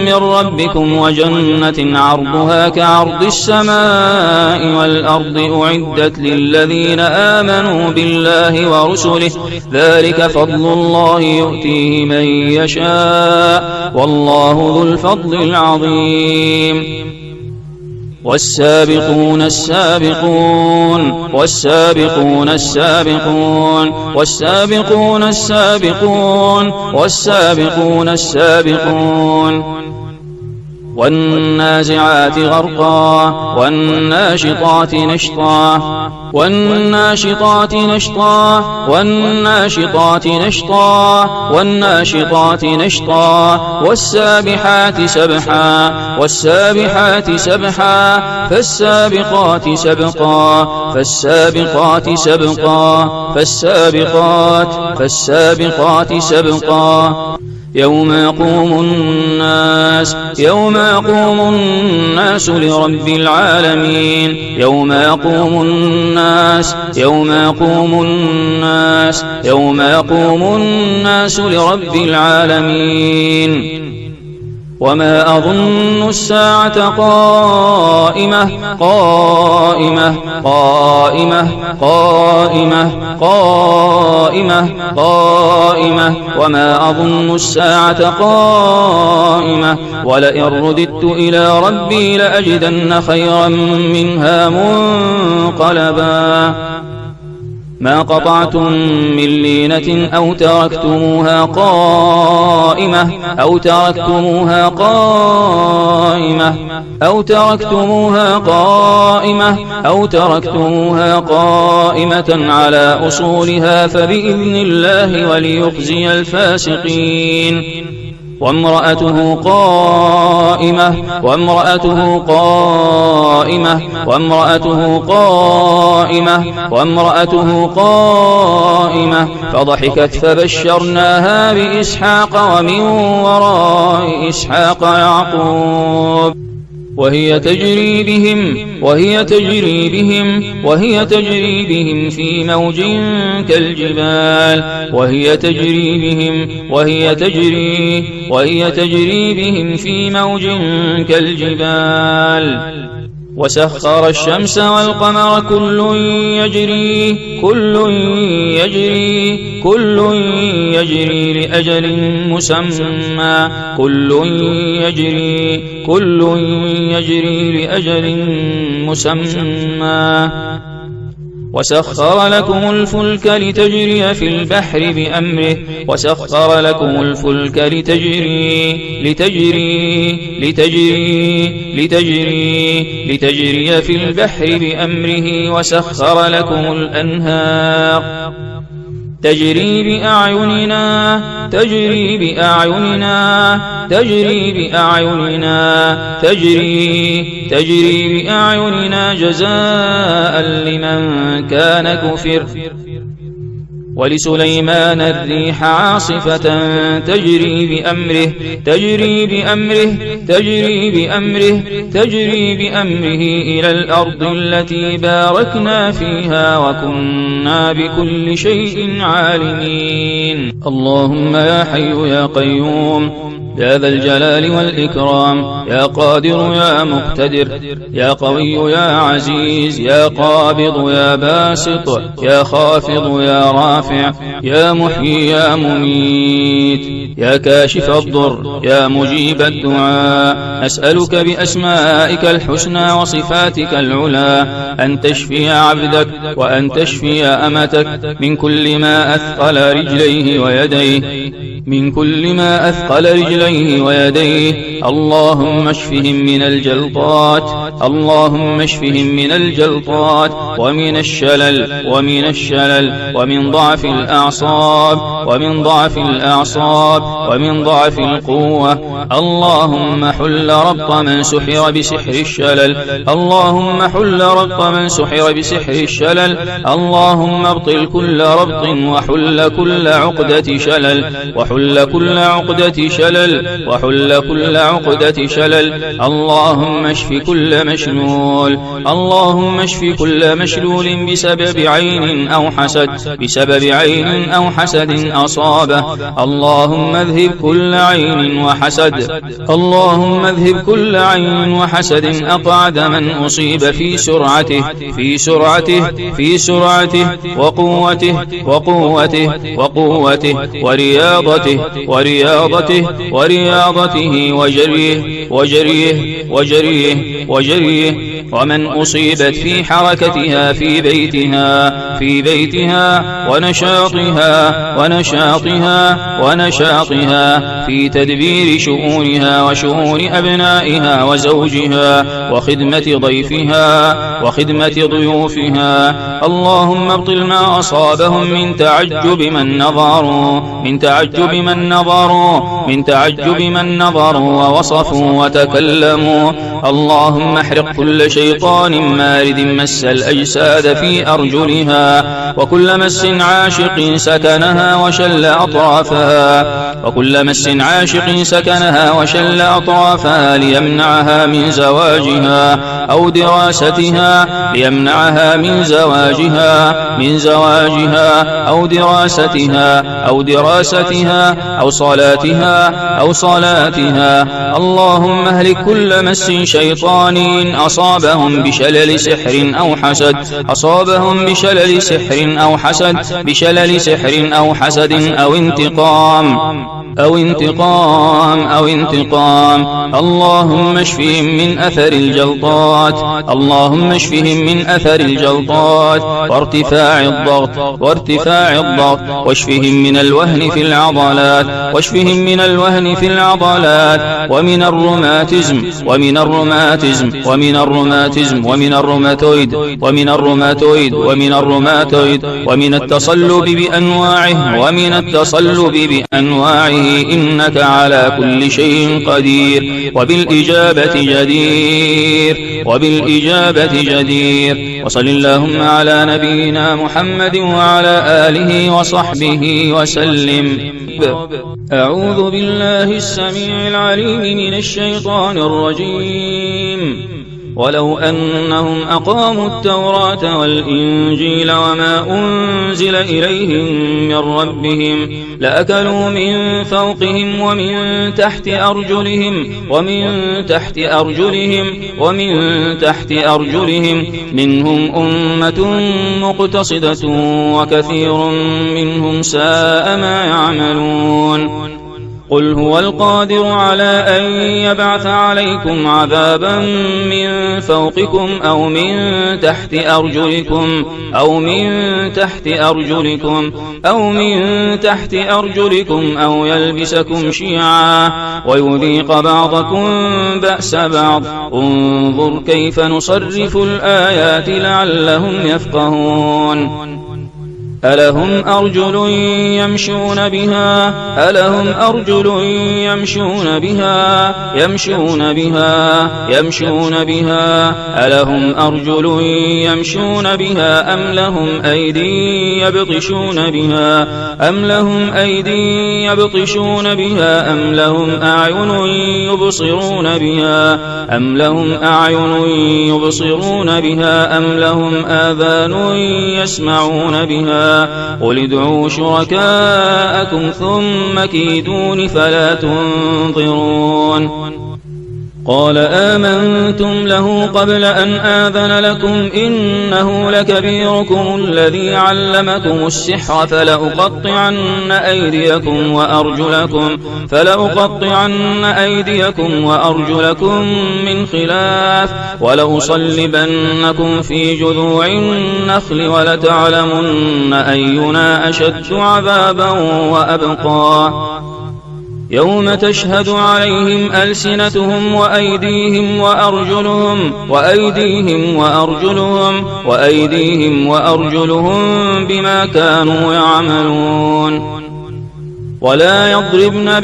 من ربكم وجنة عرضها كعرض السماء والأرض أعدت للذين آمنوا بالله ورسله ذلك فضل الله يؤتيه من يشاء والله ذو الفضل العظيم. والسابقون السابقون والنازعات غرقا والناشطات نشطا والسابحات سبحا فالسابقات سبقا يوم يقوم الناس لرب العالمين. يوم يقوم الناس لرب العالمين. وما أظن الساعة قائمة ولئن رددت إلى ربي لأجدن خيرا منها منقلبا. ما قطعتم من لينة أو تركتموها قائمة على أصولها فبإذن الله وليخزي الفاسقين. وامرأته قائمة فضحكت فبشرناها بإسحاق ومن وراء إسحاق يعقوب وهي تجري بهم في موج كالجبال وسخر الشمس والقمر كل يجري لأجل مسمى وسخر لكم الفلك لتجري في البحر بأمره لتجري في البحر بأمره وسخر لكم الأنهار تجري بأعيننا جزاء لمن كان كفر ولسليمان الريح عاصفة تجري بأمره إلى الأرض التي باركنا فيها وكنا بكل شيء عالمين. اللهم يا حي يا قيوم يا ذا الجلال والإكرام، يا قادر يا مقتدر، يا قوي يا عزيز، يا قابض يا باسط، يا خافض يا رافع، يا محيي يا مميت، يا كاشف الضر، يا مجيب الدعاء، نسألك بأسمائك الحسنى وصفاتك العلى أن تشفي عبدك وأن تشفي أمتك من كل ما أثقل رجليه ويديه، اللهم اشفهم من الجلطات ومن الشلل ومن ضعف الأعصاب ومن ضعف القوة. اللهم حل ربط من سحر بسحر الشلل، اللهم ابطل كل ربط وحل كل عقدة شلل، اللهم اشف كل مشلول بسبب عين أو حسد أصابه، اللهم اذهب كل عين وحسد أقعد من أصيب في سرعته وقوته ورياضته وجريه، ومن أصيبت في حركتها في بيتها ونشاطها في تدبير شؤونها وشؤون أبنائها وزوجها وخدمة ضيوفها. اللهم ابطل ما أصابهم من تعجب من نظروا ووصفوا وتكلموا. اللهم احرق كل شيطان مارد مس الأجساد في أرجلها، وكل مس عاشق سكنها وشل أطرافها ليمنعها من زواجها أو دراستها أو صلاتها. اللهم اهلك كل مس شيطان أصابهم بشلل سحر أو حسد أو انتقام. اللهم اشفهم من أثر الجلطات وارتفاع الضغط، واشفهم من الوهن في العضلات ومن الروماتيزم ومن التصلب بأنواعه إنك على كل شيء قدير وبالإجابة جدير. وصل اللهم على نبينا محمد وعلى آله وصحبه وسلم. أعوذ بالله السميع العليم من الشيطان الرجيم. ولو أنهم أقاموا التوراة والإنجيل وما أنزل إليهم من ربهم لأكلوا من فوقهم ومن تحت أرجلهم منهم أمة مقتصدة وكثير منهم ساء ما يعملون. قل هو القادر على أن يبعث عليكم عذابا من فوقكم أو من تحت أرجلكم أو يلبسكم شيعا ويذيق بعضكم بأس بعض. انظر كيف نصرف الآيات لعلهم يفقهون. ألهم أرجل يمشون بها ألهم أرجل يمشون بها أم لهم أيدي يبطشون بها أم لهم أعين يبصرون بها أم لهم آذان يسمعون بها. قل ادعوا شركاءكم ثم كيدون فلا تنظرون. قال آمنتم له قبل أن آذن لكم إنه لكبيركم الذي علمكم السحر فلأقطعن أيديكم وأرجلكم من خلاف ولأصلبنكم في جذوع النخل ولتعلمن أينا أشد عذابا وأبقى. يوم تشهد عليهم ألسنتهم وأيديهم وأرجلهم بما كانوا يعملون. ولا يضربن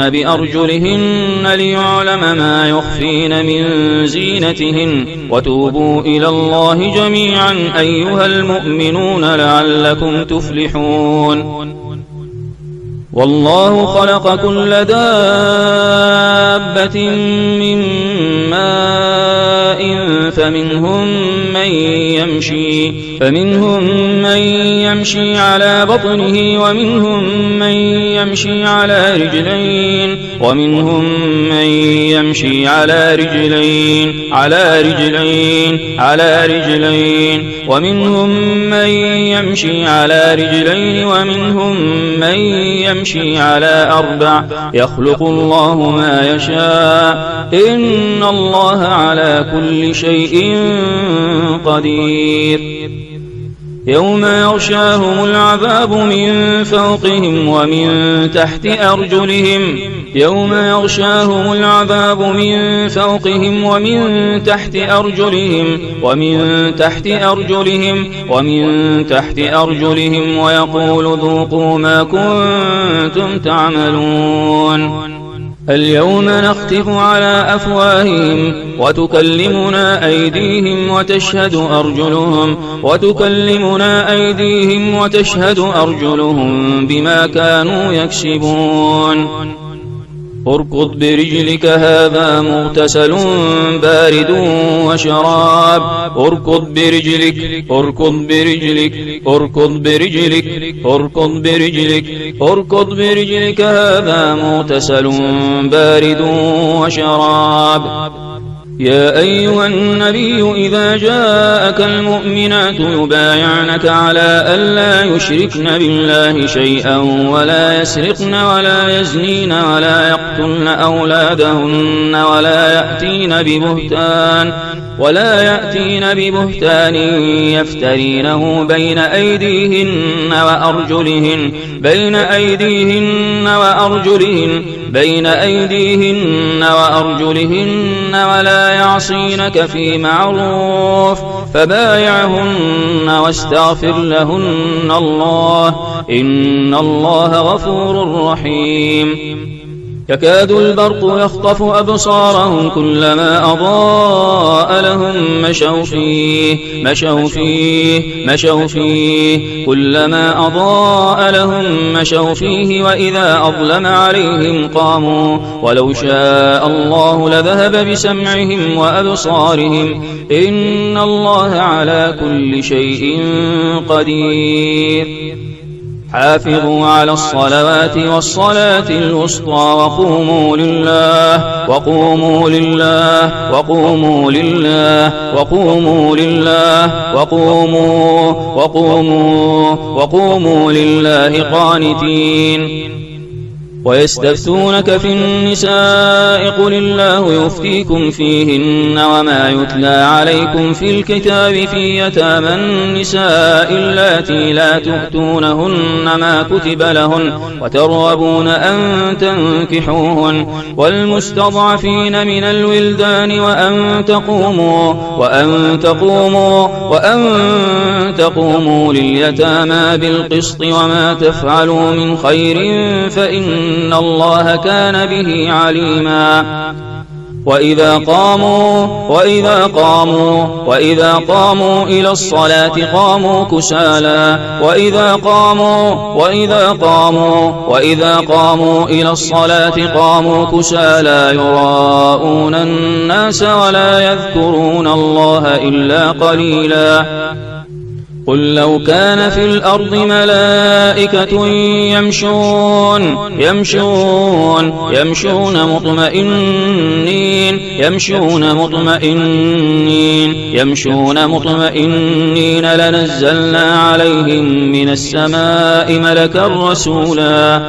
بأرجلهن ليعلم ما يخفين من زينتهن. وتوبوا إلى الله جميعا أيها المؤمنون لعلكم تفلحون. والله خلق كل دابة من ماء فمنهم من يمشي على بطنه ومنهم من يمشي على رجلين ومنهم من يمشي على رجلين ومنهم من يمشي على رجلين ومنهم من يمشي على أربع. يخلق الله ما يشاء إن الله على كل شيء قدير. يوم يغشاهم العذاب من فوقهم ومن تحت أرجلهم ومن تحت أرجلهم ويقول ذوقوا ما كنتم تعملون. اليوم نختم على أفواههم وتكلمنا أيديهم وتشهد أرجلهم بما كانوا يكسبون. اركض برجلك هذا مغتسل بارد وشراب. اركض برجلك هذا مغتسل بارد وشراب. يا أيها النبي إذا جاءك المؤمنات يبايعنك على ألا يشركن بالله شيئا ولا يسرقن ولا يزنين ولا يقتلن أولادهن ولا يأتين ببهتان يفترينه بين أيديهن وأرجلهن ولا يعصينك في معروف فبايعهن واستغفر لهن الله إن الله غفور رحيم. يكاد البرق يخطف أبصارهم كلما أضاء لهم مشوا فيه كلما أضاء لهم مشوا فيه وإذا أظلم عليهم قاموا ولو شاء الله لذهب بسمعهم وأبصارهم إن الله على كل شيء قدير حافظوا على الصلوات والصلاة الوسطى وقوموا لله قانتين ويستفتونك في النساء قل الله يفتيكم فيهن وما يتلى عليكم في الكتاب في يتامى النساء اللاتي لا تؤتونهن ما كتب لهن وترغبون أن تنكحوهن والمستضعفين من الولدان وأن تقوموا لليتامى بالقسط وما تفعلوا من خير فإن الله كان به عليما وإذا قاموا إلى الصلاة قاموا كسالى وإذا قاموا إلى الصلاة قاموا كسالى يراءون الناس ولا يذكرون الله إلا قليلا قل لو كان في الأرض ملائكة يمشون مطمئنين لنزلنا عليهم من السماء ملكا رسولا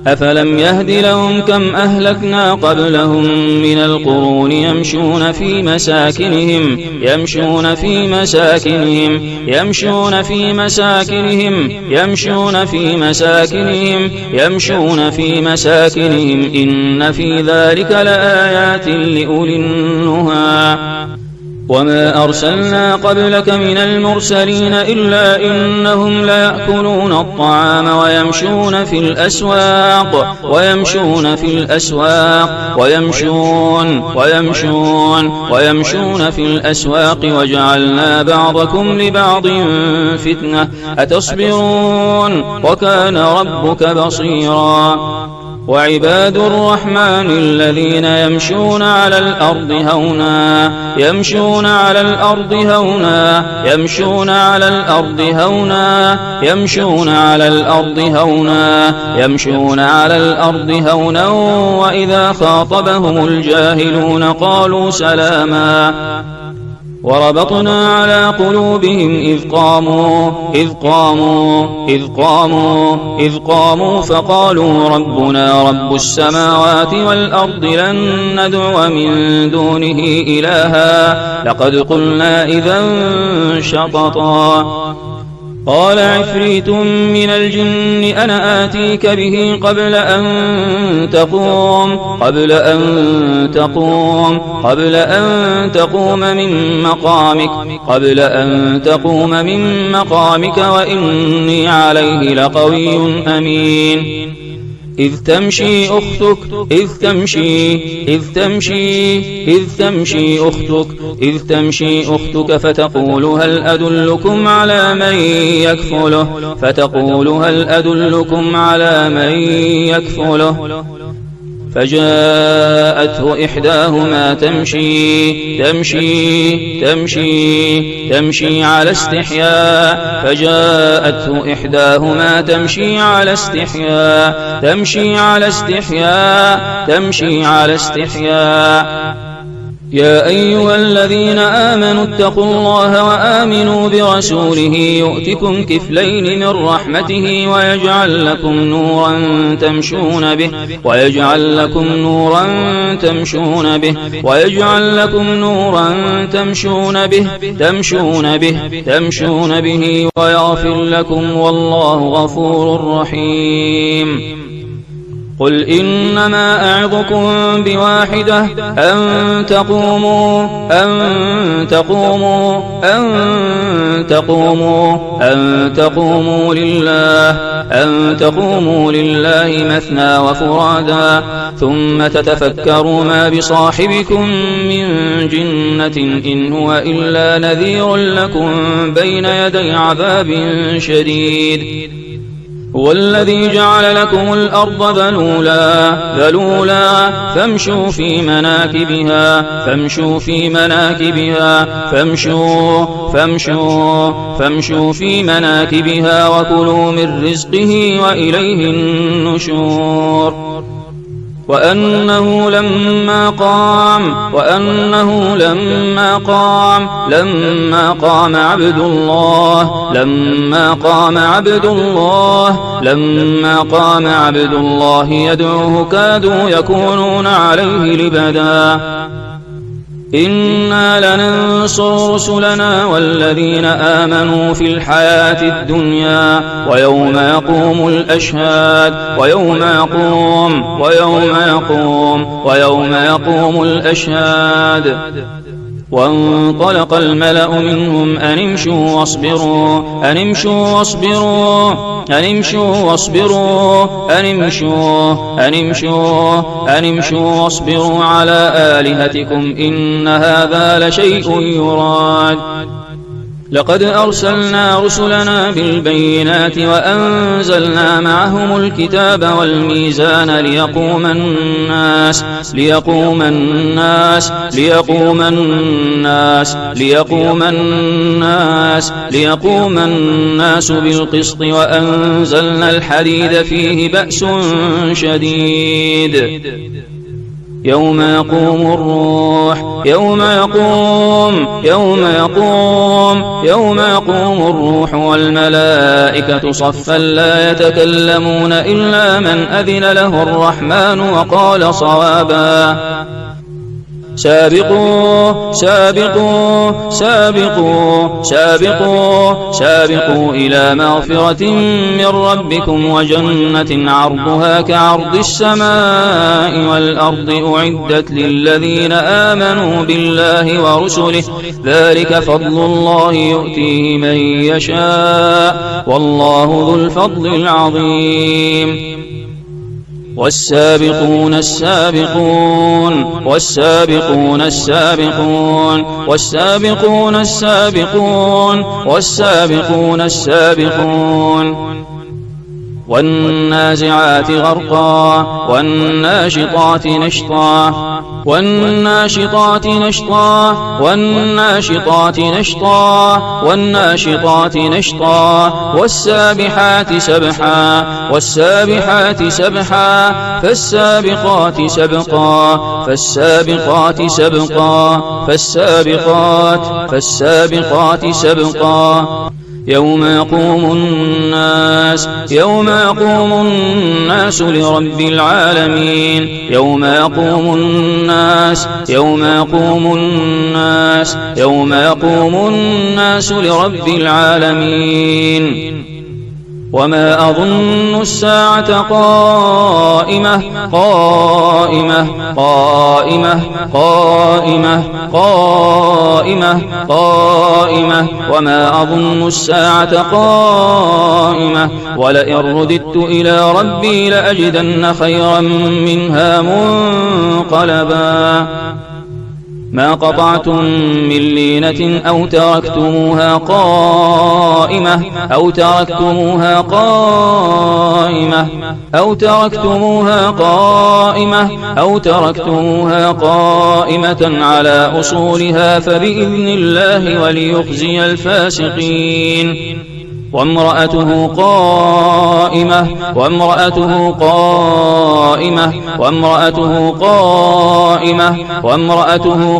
أفلم يهد لهم كم أهلكنا قبلهم من القرون يمشون في مساكنهم إن في ذلك لآيات لأولي النهى وما أرسلنا قبلك من المرسلين إلا إنهم ليأكلون الطعام ويمشون في الأسواق وجعلنا بعضكم لبعض فتنة أتصبرون وكان ربك بصيرا وعباد الرحمن الذين يمشون على الأرض هونا وإذا خاطبهم الجاهلون قالوا سلاما وربطنا على قلوبهم إذ قاموا فقالوا ربنا رب السماوات والأرض لن ندعو من دونه إلها لقد قلنا إذا شططا قال عفريت من الجن أنا آتيك به قبل أن تقوم من مقامك وإني عليه لقوي أمين إذ تمشي أختك فتقول هل أدلكم على من يكفله فجاءته إحداهما تمشي على استحياء يا أيها الذين آمنوا اتقوا الله وآمنوا برسوله يؤتكم كفلين من رحمته ويجعل لكم نورا تمشون به ويغفر لكم والله غفور رحيم قل إنما أعظكم بواحدة أن تقوموا لله مثنى وفرادا ثم تتفكروا ما بصاحبكم من جنة إن هو إلا نذير لكم بين يدي عذاب شديد. هو الذي جعل لكم الأرض ذلولا فامشوا في مناكبها وكلوا من رزقه وإليه النشور. وأنه لما قام عبد الله يدعوه كادوا يكونون عليه لبدا. إنا لننصر رسلنا والذين آمنوا في الحياة الدنيا ويوم يقوم الأشهاد وانطلق الملأ منهم أن امشوا واصبروا على آلهتكم إن هذا لشيء يراد. لقد أرسلنا رسلنا بالبينات وأنزلنا معهم الكتاب والميزان ليقوم الناس بالقسط وأنزلنا الحديد فيه بأس شديد. يوم يقوم الروح والملائكة صفا لا يتكلمون إلا من أذن له الرحمن وقال صوابا. سابقوا إلى مغفرة من ربكم وجنة عرضها كعرض السماء والأرض أعدت للذين آمنوا بالله ورسله ذلك فضل الله يؤتيه من يشاء والله ذو الفضل العظيم. والسابقون السابقون والنازعات غرقا والناشطات نشطا والسابحات سبحا فالسابقات سبقا يوم يقوم الناس لرب العالمين. يوم يقوم الناس لرب العالمين. وما أظن الساعة قائمة ولئن رددت إلى ربي لأجدن خيرا منها منقلبا. ما قطعتم من لينة أو تركتموها قائمة على أصولها فبإذن الله وليخزي الفاسقين. وامرأته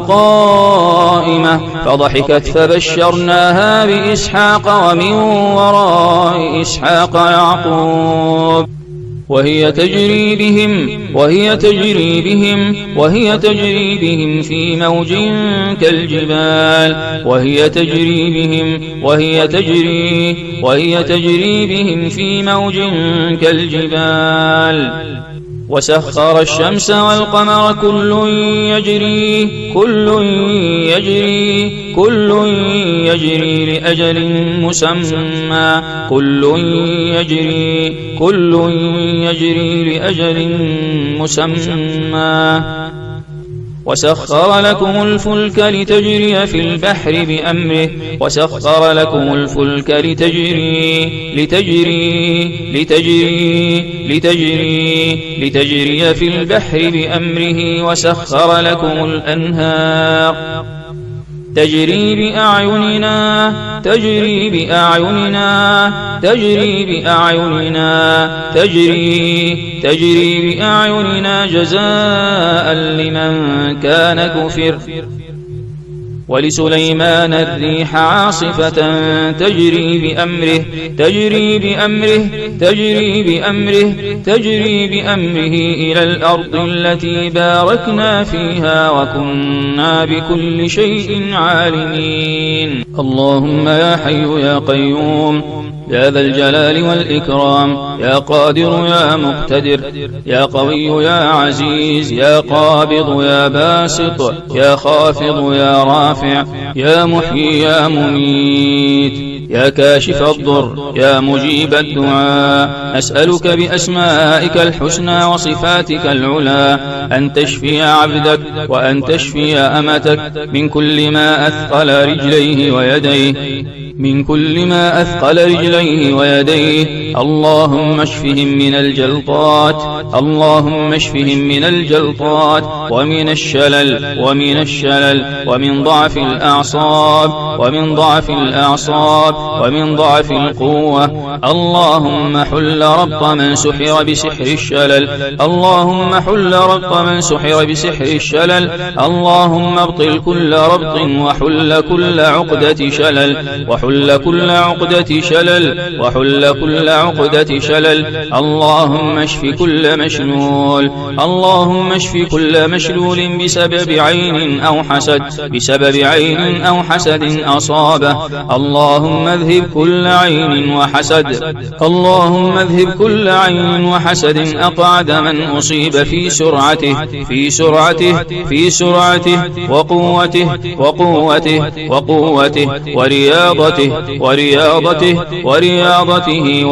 قائمة فضحكت فبشرناها بإسحاق ومن وراء إسحاق يعقوب وهي تجري بهم في موج كالجبال وسخر الشمس والقمر كل يجري لأجل مسمى وسخر لكم الفلك لتجري في البحر بأمره لتجري في البحر بأمره وسخر لكم الأنهار تجري بأعيننا جزاء لمن كان كفر ولسليمان الريح عاصفة تجري بأمره إلى الأرض التي باركنا فيها وكنا بكل شيء عالمين. اللهم يا حي يا قيوم يا ذا الجلال والإكرام، يا قادر يا مقتدر، يا قوي يا عزيز، يا قابض يا باسط، يا خافض يا رافع، يا محيي يا مميت، يا كاشف الضر، يا مجيب الدعاء، أسألك بأسمائك الحسنى وصفاتك العلى أن تشفي عبدك وأن تشفي أمتك من كل ما أثقل رجليه ويديه، اللهم اشفهم من الجلطات ومن الشلل ومن ضعف الأعصاب ومن ضعف القوة. اللهم حل ربط من سحر بسحر الشلل، اللهم ابطل كل ربط وحل كل عقدة شلل، اللهم اشف كل مشلول بسبب عين أو حسد أصابه، اللهم اذهب كل عين وحسد أقعد من أصيب في سرعته وقوته ورياضته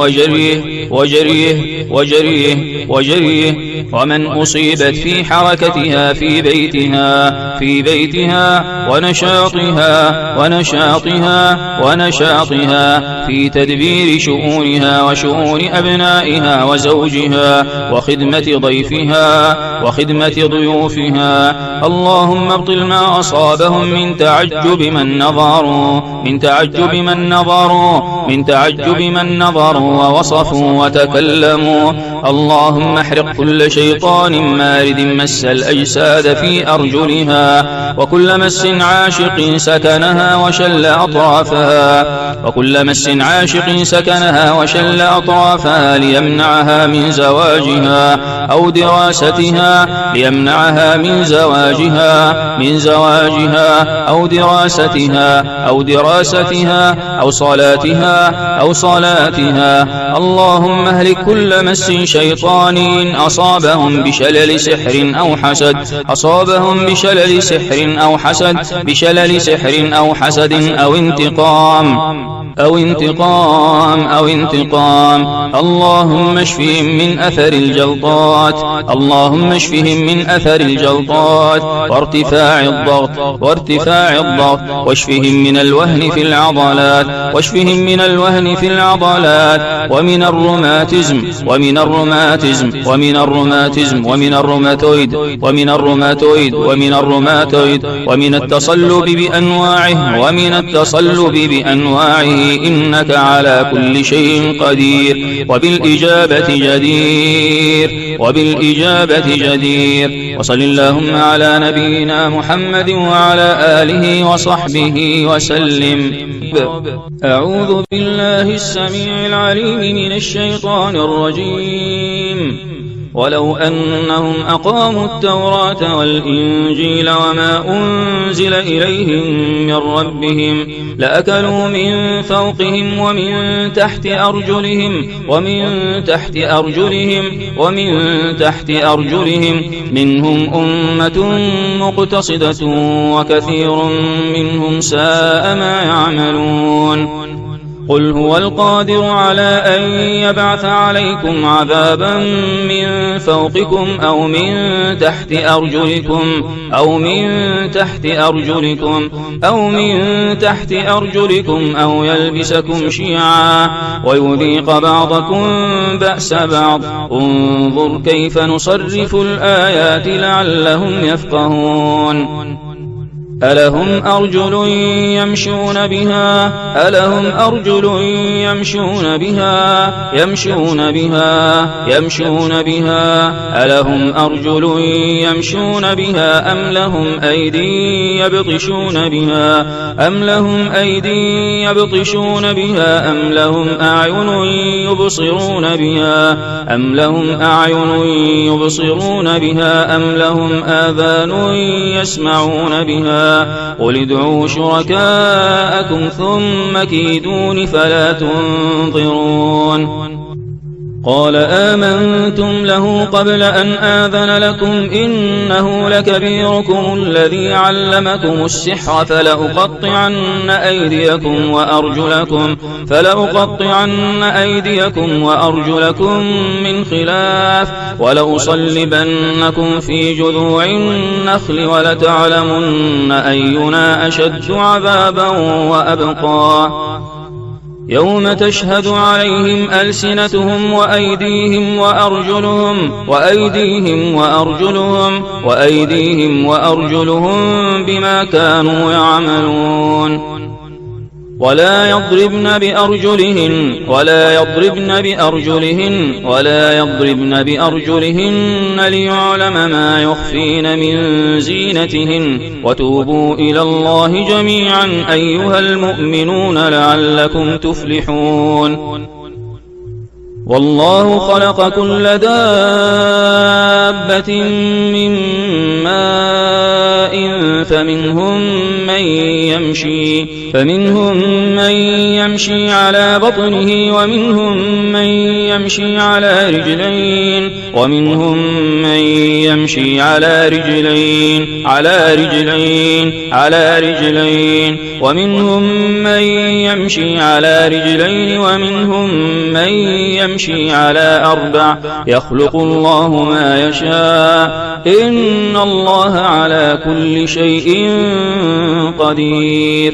وجريه، ومن أصيبت في حركتها في بيتها ونشاطها في تدبير شؤونها وشؤون أبنائها وزوجها وخدمة ضيوفها. اللهم ابطل ما أصابهم من تعجب من نظروا ووصفوا وتكلموا. اللهم احرق كل شيطان مارد مس الأجساد في أرجلها، وكل مس عاشق سكنها وشل أطرافها ليمنعها من زواجها أو دراستها أو صلاتها. اللهم اهلك كل مس شيطان أصابهم بشلل سحر أو حسد أو انتقام. اللهم اشفهم من أثر الجلطات وارتفاع الضغط، واشفهم من الوهن في العضلات ومن الروماتيزم ومن التصلب بأنواعه إنك على كل شيء قدير وبالإجابة جدير. وصل اللهم على نبينا محمد وعلى آله وصحبه وسلم. أعوذ بالله السميع العليم من الشيطان الرجيم. ولو أنهم أقاموا التوراة والإنجيل وما أنزل إليهم من ربهم لأكلوا من فوقهم ومن تحت أرجلهم منهم أمة مقتصدة وكثير منهم ساء ما يعملون. قل هو القادر على أن يبعث عليكم عذابا من فوقكم أو من تحت أرجلكم أو يلبسكم شيعا ويذيق بعضكم بأس بعض. انظر كيف نصرف الآيات لعلهم يفقهون. ألهم أرجل يمشون بها ألهم أرجل يمشون بها أم لهم أيدي يبطشون بها أم لهم أعين يبصرون بها أم لهم آذان يسمعون بها. قل ادعوا شركاءكم ثم كيدون فلا تنظرون. قال آمنتم له قبل أن آذن لكم إنه لكبيركم الذي علمكم السحر فلأقطعن أيديكم وأرجلكم من خلاف ولأصلبنكم في جذوع النخل ولتعلمن أينا أشد عذابا وأبقى. يوم تشهد عليهم ألسنتهم وأيديهم وأرجلهم بما كانوا يعملون. ولا يضربن بأرجلهن ليعلم ما يخفين من زينتهن. وتوبوا إلى الله جميعا أيها المؤمنون لعلكم تفلحون. والله خلق كل دابة من ماء فمنهم من يمشي على بطنه ومنهم من يمشي على رجلين ومنهم من يمشي على رجلين ومنهم من يمشي على أربع. يخلق الله ما يشاء إن الله على كل شيء قدير.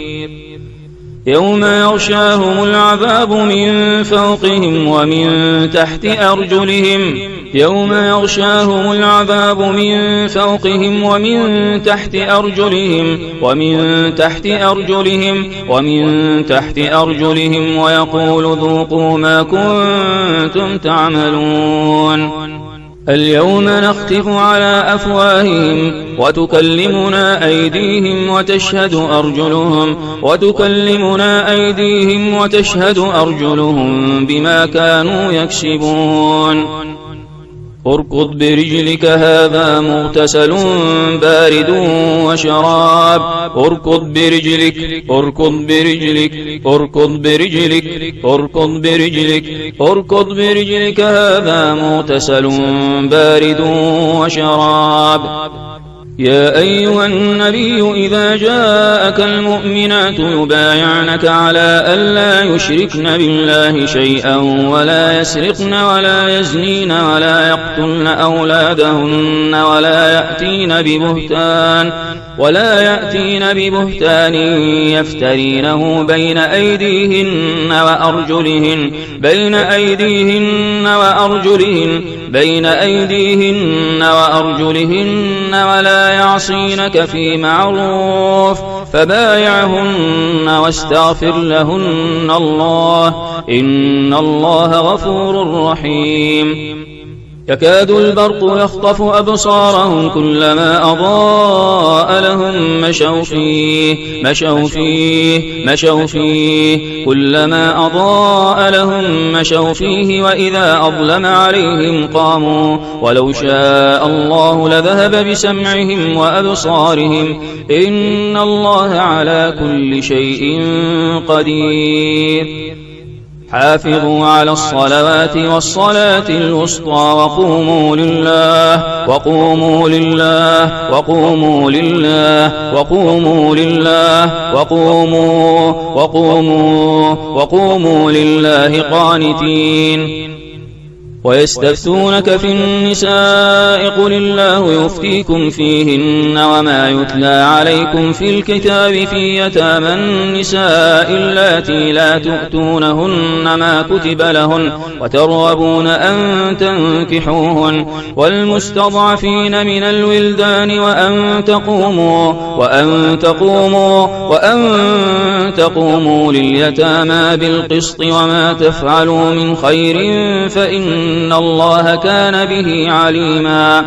يوم يغشاهم العذاب من فوقهم ومن تحت أرجلهم ويقول ذوقوا ما كنتم تعملون. اليوم نختم على أفواههم وتكلمنا أيديهم وتشهد أرجلهم بما كانوا يكسبون. اركض برجلك هذا مغتسل بارد وشراب. اركض برجلك هذا مغتسل بارد وشراب. يا أيها النبي إذا جاءك المؤمنات يبايعنك على ألا يشركن بالله شيئا ولا يسرقن ولا يزنين ولا يقتلن أولادهن ولا يأتين ببهتان يفترينه بين أيديهن وأرجلهن ولا يعصينك في معروف فبايعهن واستغفر لهن الله إن الله غفور رحيم. يكاد البرق يخطف أبصارهم كلما أضاء لهم مشوا فيه كلما أضاء لهم مشوا فيه وإذا أظلم عليهم قاموا ولو شاء الله لذهب بسمعهم وأبصارهم إن الله على كل شيء قدير حافظوا على الصلوات والصلاة الوسطى وقوموا لله قانتين ويستفتونك في النساء قل الله يفتيكم فيهن وما يتلى عليكم في الكتاب في يتامى النساء اللاتي لا تؤتونهن ما كتب لهن وترغبون أن تنكحوهن والمستضعفين من الولدان وأن تقوموا لليتامى بالقسط وما تفعلوا من خير فإن الله كان به عليما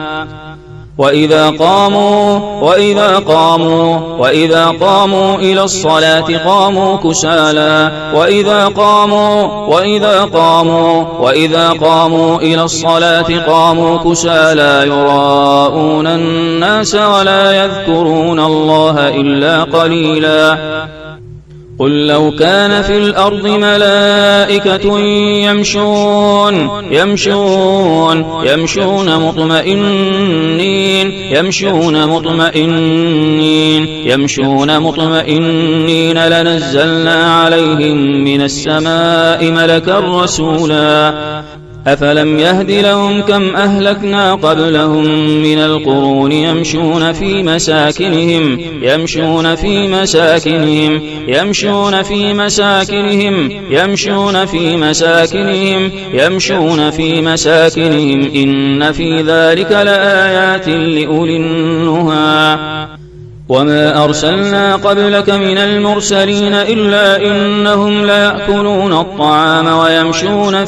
وإذا قاموا إلى الصلاة قاموا كسالى وإذا قاموا إلى الصلاة قاموا كسالى يراءون الناس ولا يذكرون الله إلا قليلا قل لو كان في الأرض ملائكة يمشون مطمئنين لنزلنا عليهم من السماء ملكا رسولا أفلم يهد لهم كم أهلكنا قبلهم من القرون يمشون في مساكنهم إن في ذلك لآيات لأولي النهى وما أرسلنا قبلك من المرسلين إلا إنهم ليأكلون الطعام ويمشون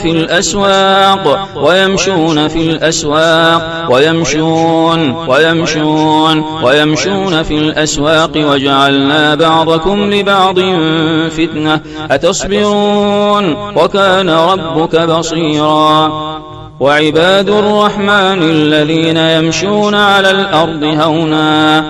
في الأسواق وجعلنا بعضكم لبعض فتنة أتصبرون وكان ربك بصيرا وعباد الرحمن الذين يمشون على الأرض هونا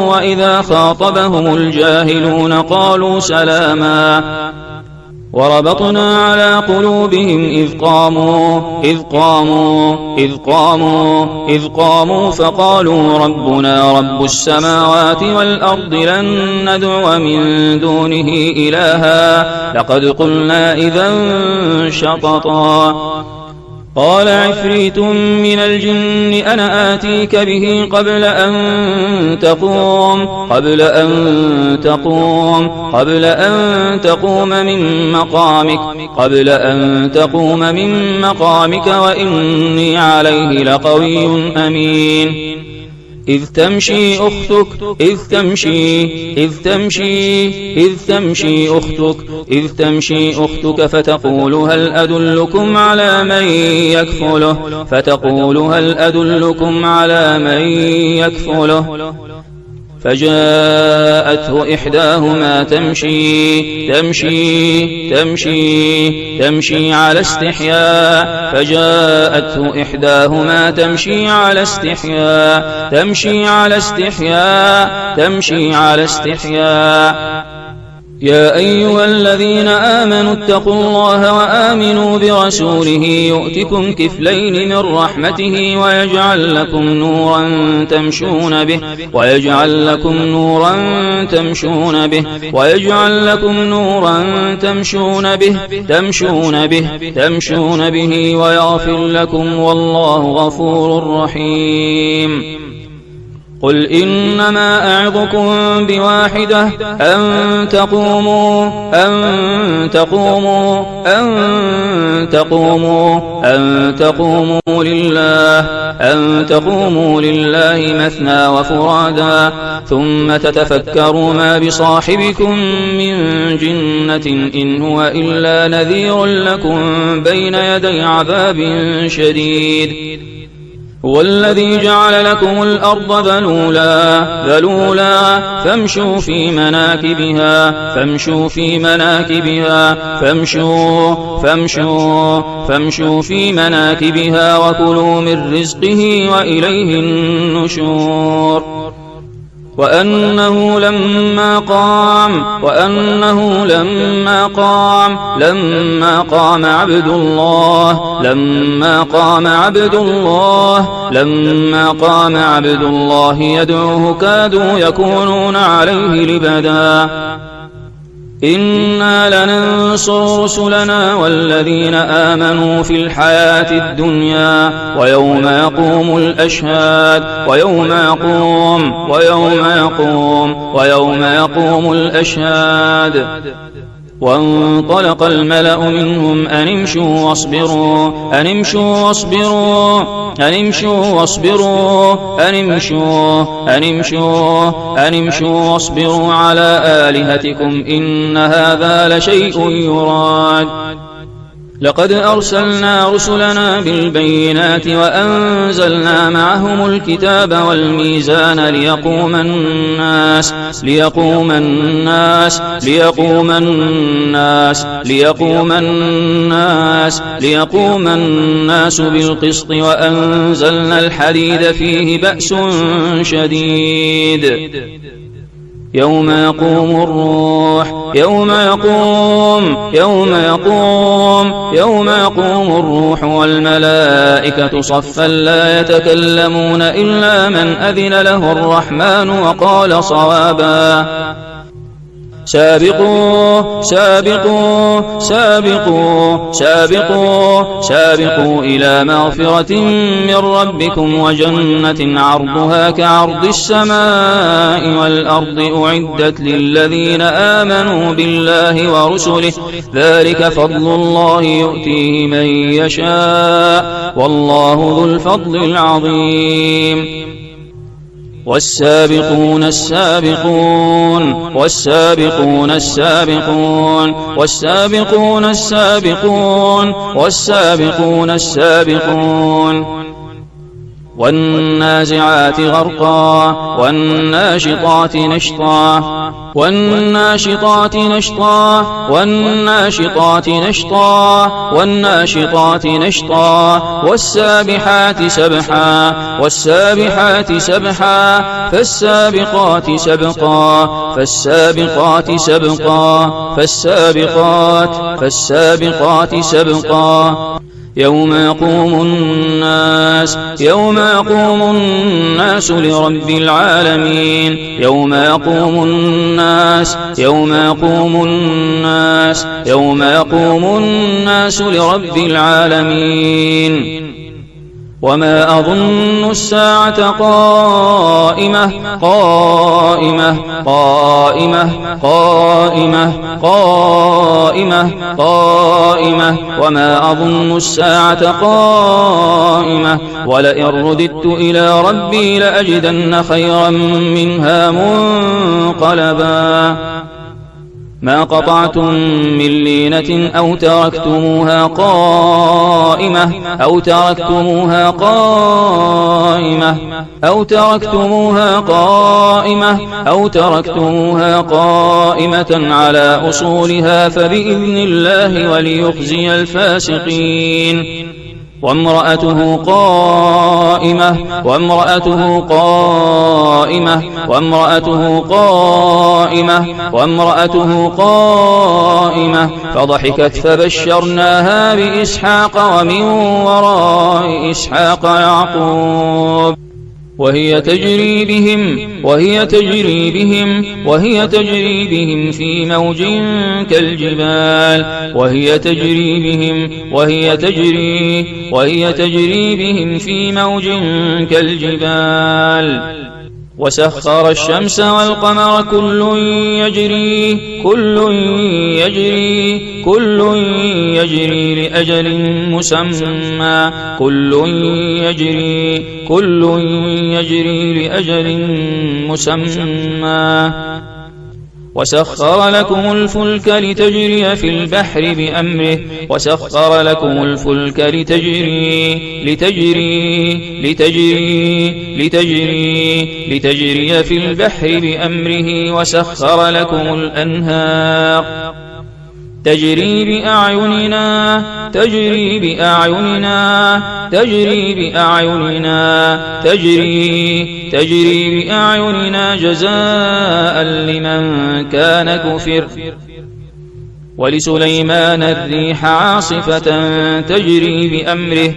وإذا خاطبهم الجاهلون قالوا سلاما وربطنا على قلوبهم إذ قاموا فقالوا ربنا رب السماوات والأرض لن ندعو من دونه إلها لقد قلنا إذا شططا قال عفريت من الجن أنا آتيك به قبل أن تقوم من مقامك وإني عليه لقوي أمين إذ تمشي أختك فتقول هل أدلكم على من يكفله فجاءته إحداهما تمشي على استحياء يا أيها الذين آمنوا اتقوا الله وآمنوا برسوله يؤتكم كفلين من رحمته ويجعل لكم نورا تمشون به ويغفر لكم والله غفور رحيم قل إنما أعظكم بواحدة أن تقوموا لله مثنى وفرادا ثم تتفكروا ما بصاحبكم من جنة إن هو إلا نذير لكم بين يدي عذاب شديد. هو الذي جعل لكم الأرض ذلولا فامشوا في مناكبها وكلوا من رزقه وإليه النشور. وأنه لما قام عبد الله يدعوه كادوا يكونون عليه لبدا. إنا لننصر رسلنا والذين آمنوا في الحياة الدنيا ويوم يقوم الأشهاد وانطلق الملأ منهم أن امشوا واصبروا على آلهتكم إن هذا لشيء يراد. لقد أرسلنا رسلنا بالبينات وأنزلنا معهم الكتاب والميزان ليقوم الناس بالقسط وأنزلنا الحديد فيه بأس شديد. يوم يقوم الروح والملائكة صفا لا يتكلمون إلا من أذن له الرحمن وقال صوابا. سابقوا إلى مغفرة من ربكم وجنة عرضها كعرض السماء والأرض أعدت للذين آمنوا بالله ورسله ذلك فضل الله يؤتيه من يشاء والله ذو الفضل العظيم. والسابقون السابقون والنازعات غرقا والناشطات نشطا والسابحات سبحا فالسابقات سبقا يوم يقوم الناس لرب العالمين. يوم يقوم الناس لرب العالمين. وما أظن الساعة قائمة وما أظن الساعة قائمة ولئن رددت إلى ربي لأجدن خيرا منها منقلبا. ما قطعتم من لينة أو تركتموها قائمة على أصولها فبإذن الله وليخزي الفاسقين. وامرأته قائمة فضحكت فبشرناها بإسحاق ومن وراء إسحاق يعقوب وهي تجري بهم في موج كالجبال وسخر الشمس والقمر كل يجري لأجل مسمى وسخر لكم الفلك لتجري في البحر بأمره لتجري في البحر بأمره وسخر لكم الأنهار تجري بأعيننا جزاء لمن كان كفر ولسليمان الريح عاصفة تجري بأمره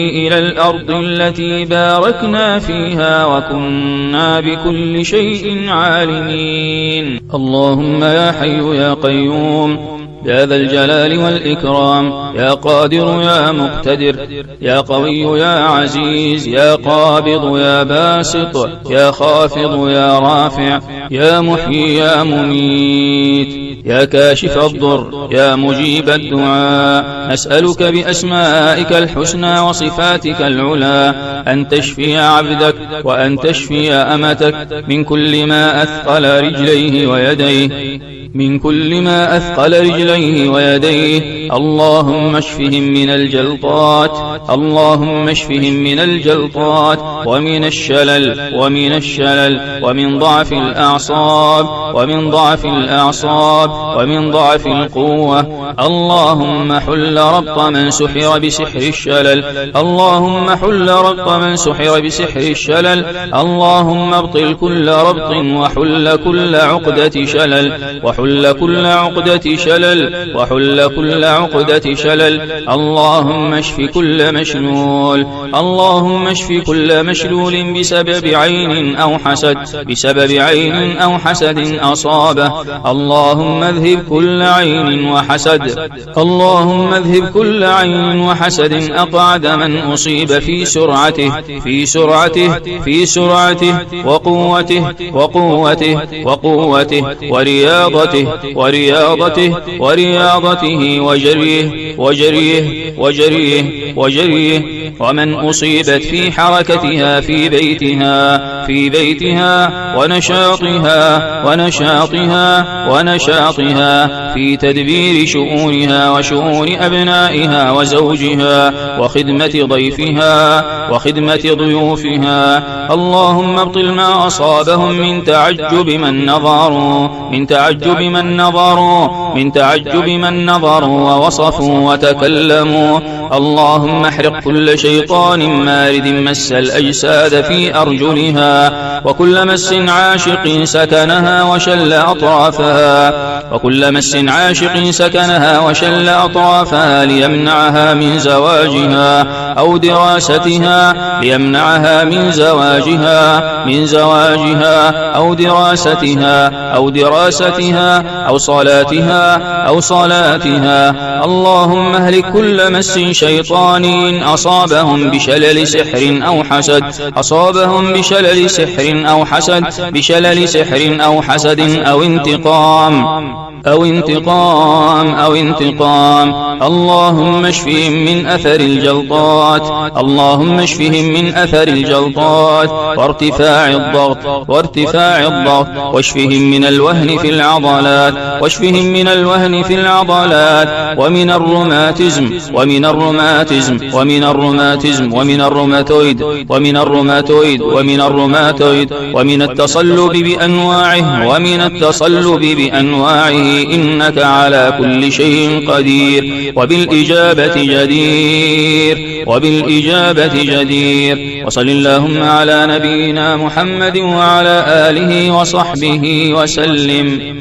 إلى الأرض التي باركنا فيها وكنا بكل شيء عالمين. اللهم يا حي يا قيوم يا ذا الجلال والإكرام، يا قادر يا مقتدر، يا قوي يا عزيز، يا قابض يا باسط، يا خافض يا رافع، يا محيي يا مميت، يا كاشف الضر، يا مجيب الدعاء، نسألك بأسمائك الحسنى وصفاتك العلى أن تشفي عبدك وأن تشفي أمتك من كل ما أثقل رجليه ويديه، اللهم اشفهم من الجلطات ومن الشلل ومن ضعف الأعصاب ومن ضعف القوة. اللهم حل ربط من سحر بسحر الشلل، اللهم ابطل كل ربط وحل كل عقدة شلل، اللهم اشف كل مشلول بسبب عين أو حسد أصابه، اللهم اذهب كل عين وحسد أقعد من أصيب في سرعته وقوته ورياضته وجريه، ومن أصيبت في حركتها في بيتها ونشاطها في تدبير شؤونها وشؤون أبنائها وزوجها وخدمة ضيوفها. اللهم ابطل ما أصابهم من تعجب من نظروا ووصفوا وتكلموا. اللهم احرق كل شيطان مارد مس الأجساد في أرجلها، وكل مس عاشق سكنها وشل أطرافها ليمنعها من زواجها أو دراستها أو صلاتها. اللهم اهلك كل مس شيطان أصابهم بشلل سحر أو حسد أو انتقام. اللهم اشفهم من أثر الجلطات وارتفاع الضغط، واشفهم من الوهن في العضلات ومن الروماتيزم ومن التصلب بأنواعه إنك على كل شيء قدير وبالإجابة جدير. وصل اللهم على نبينا محمد وعلى آله وصحبه وسلم.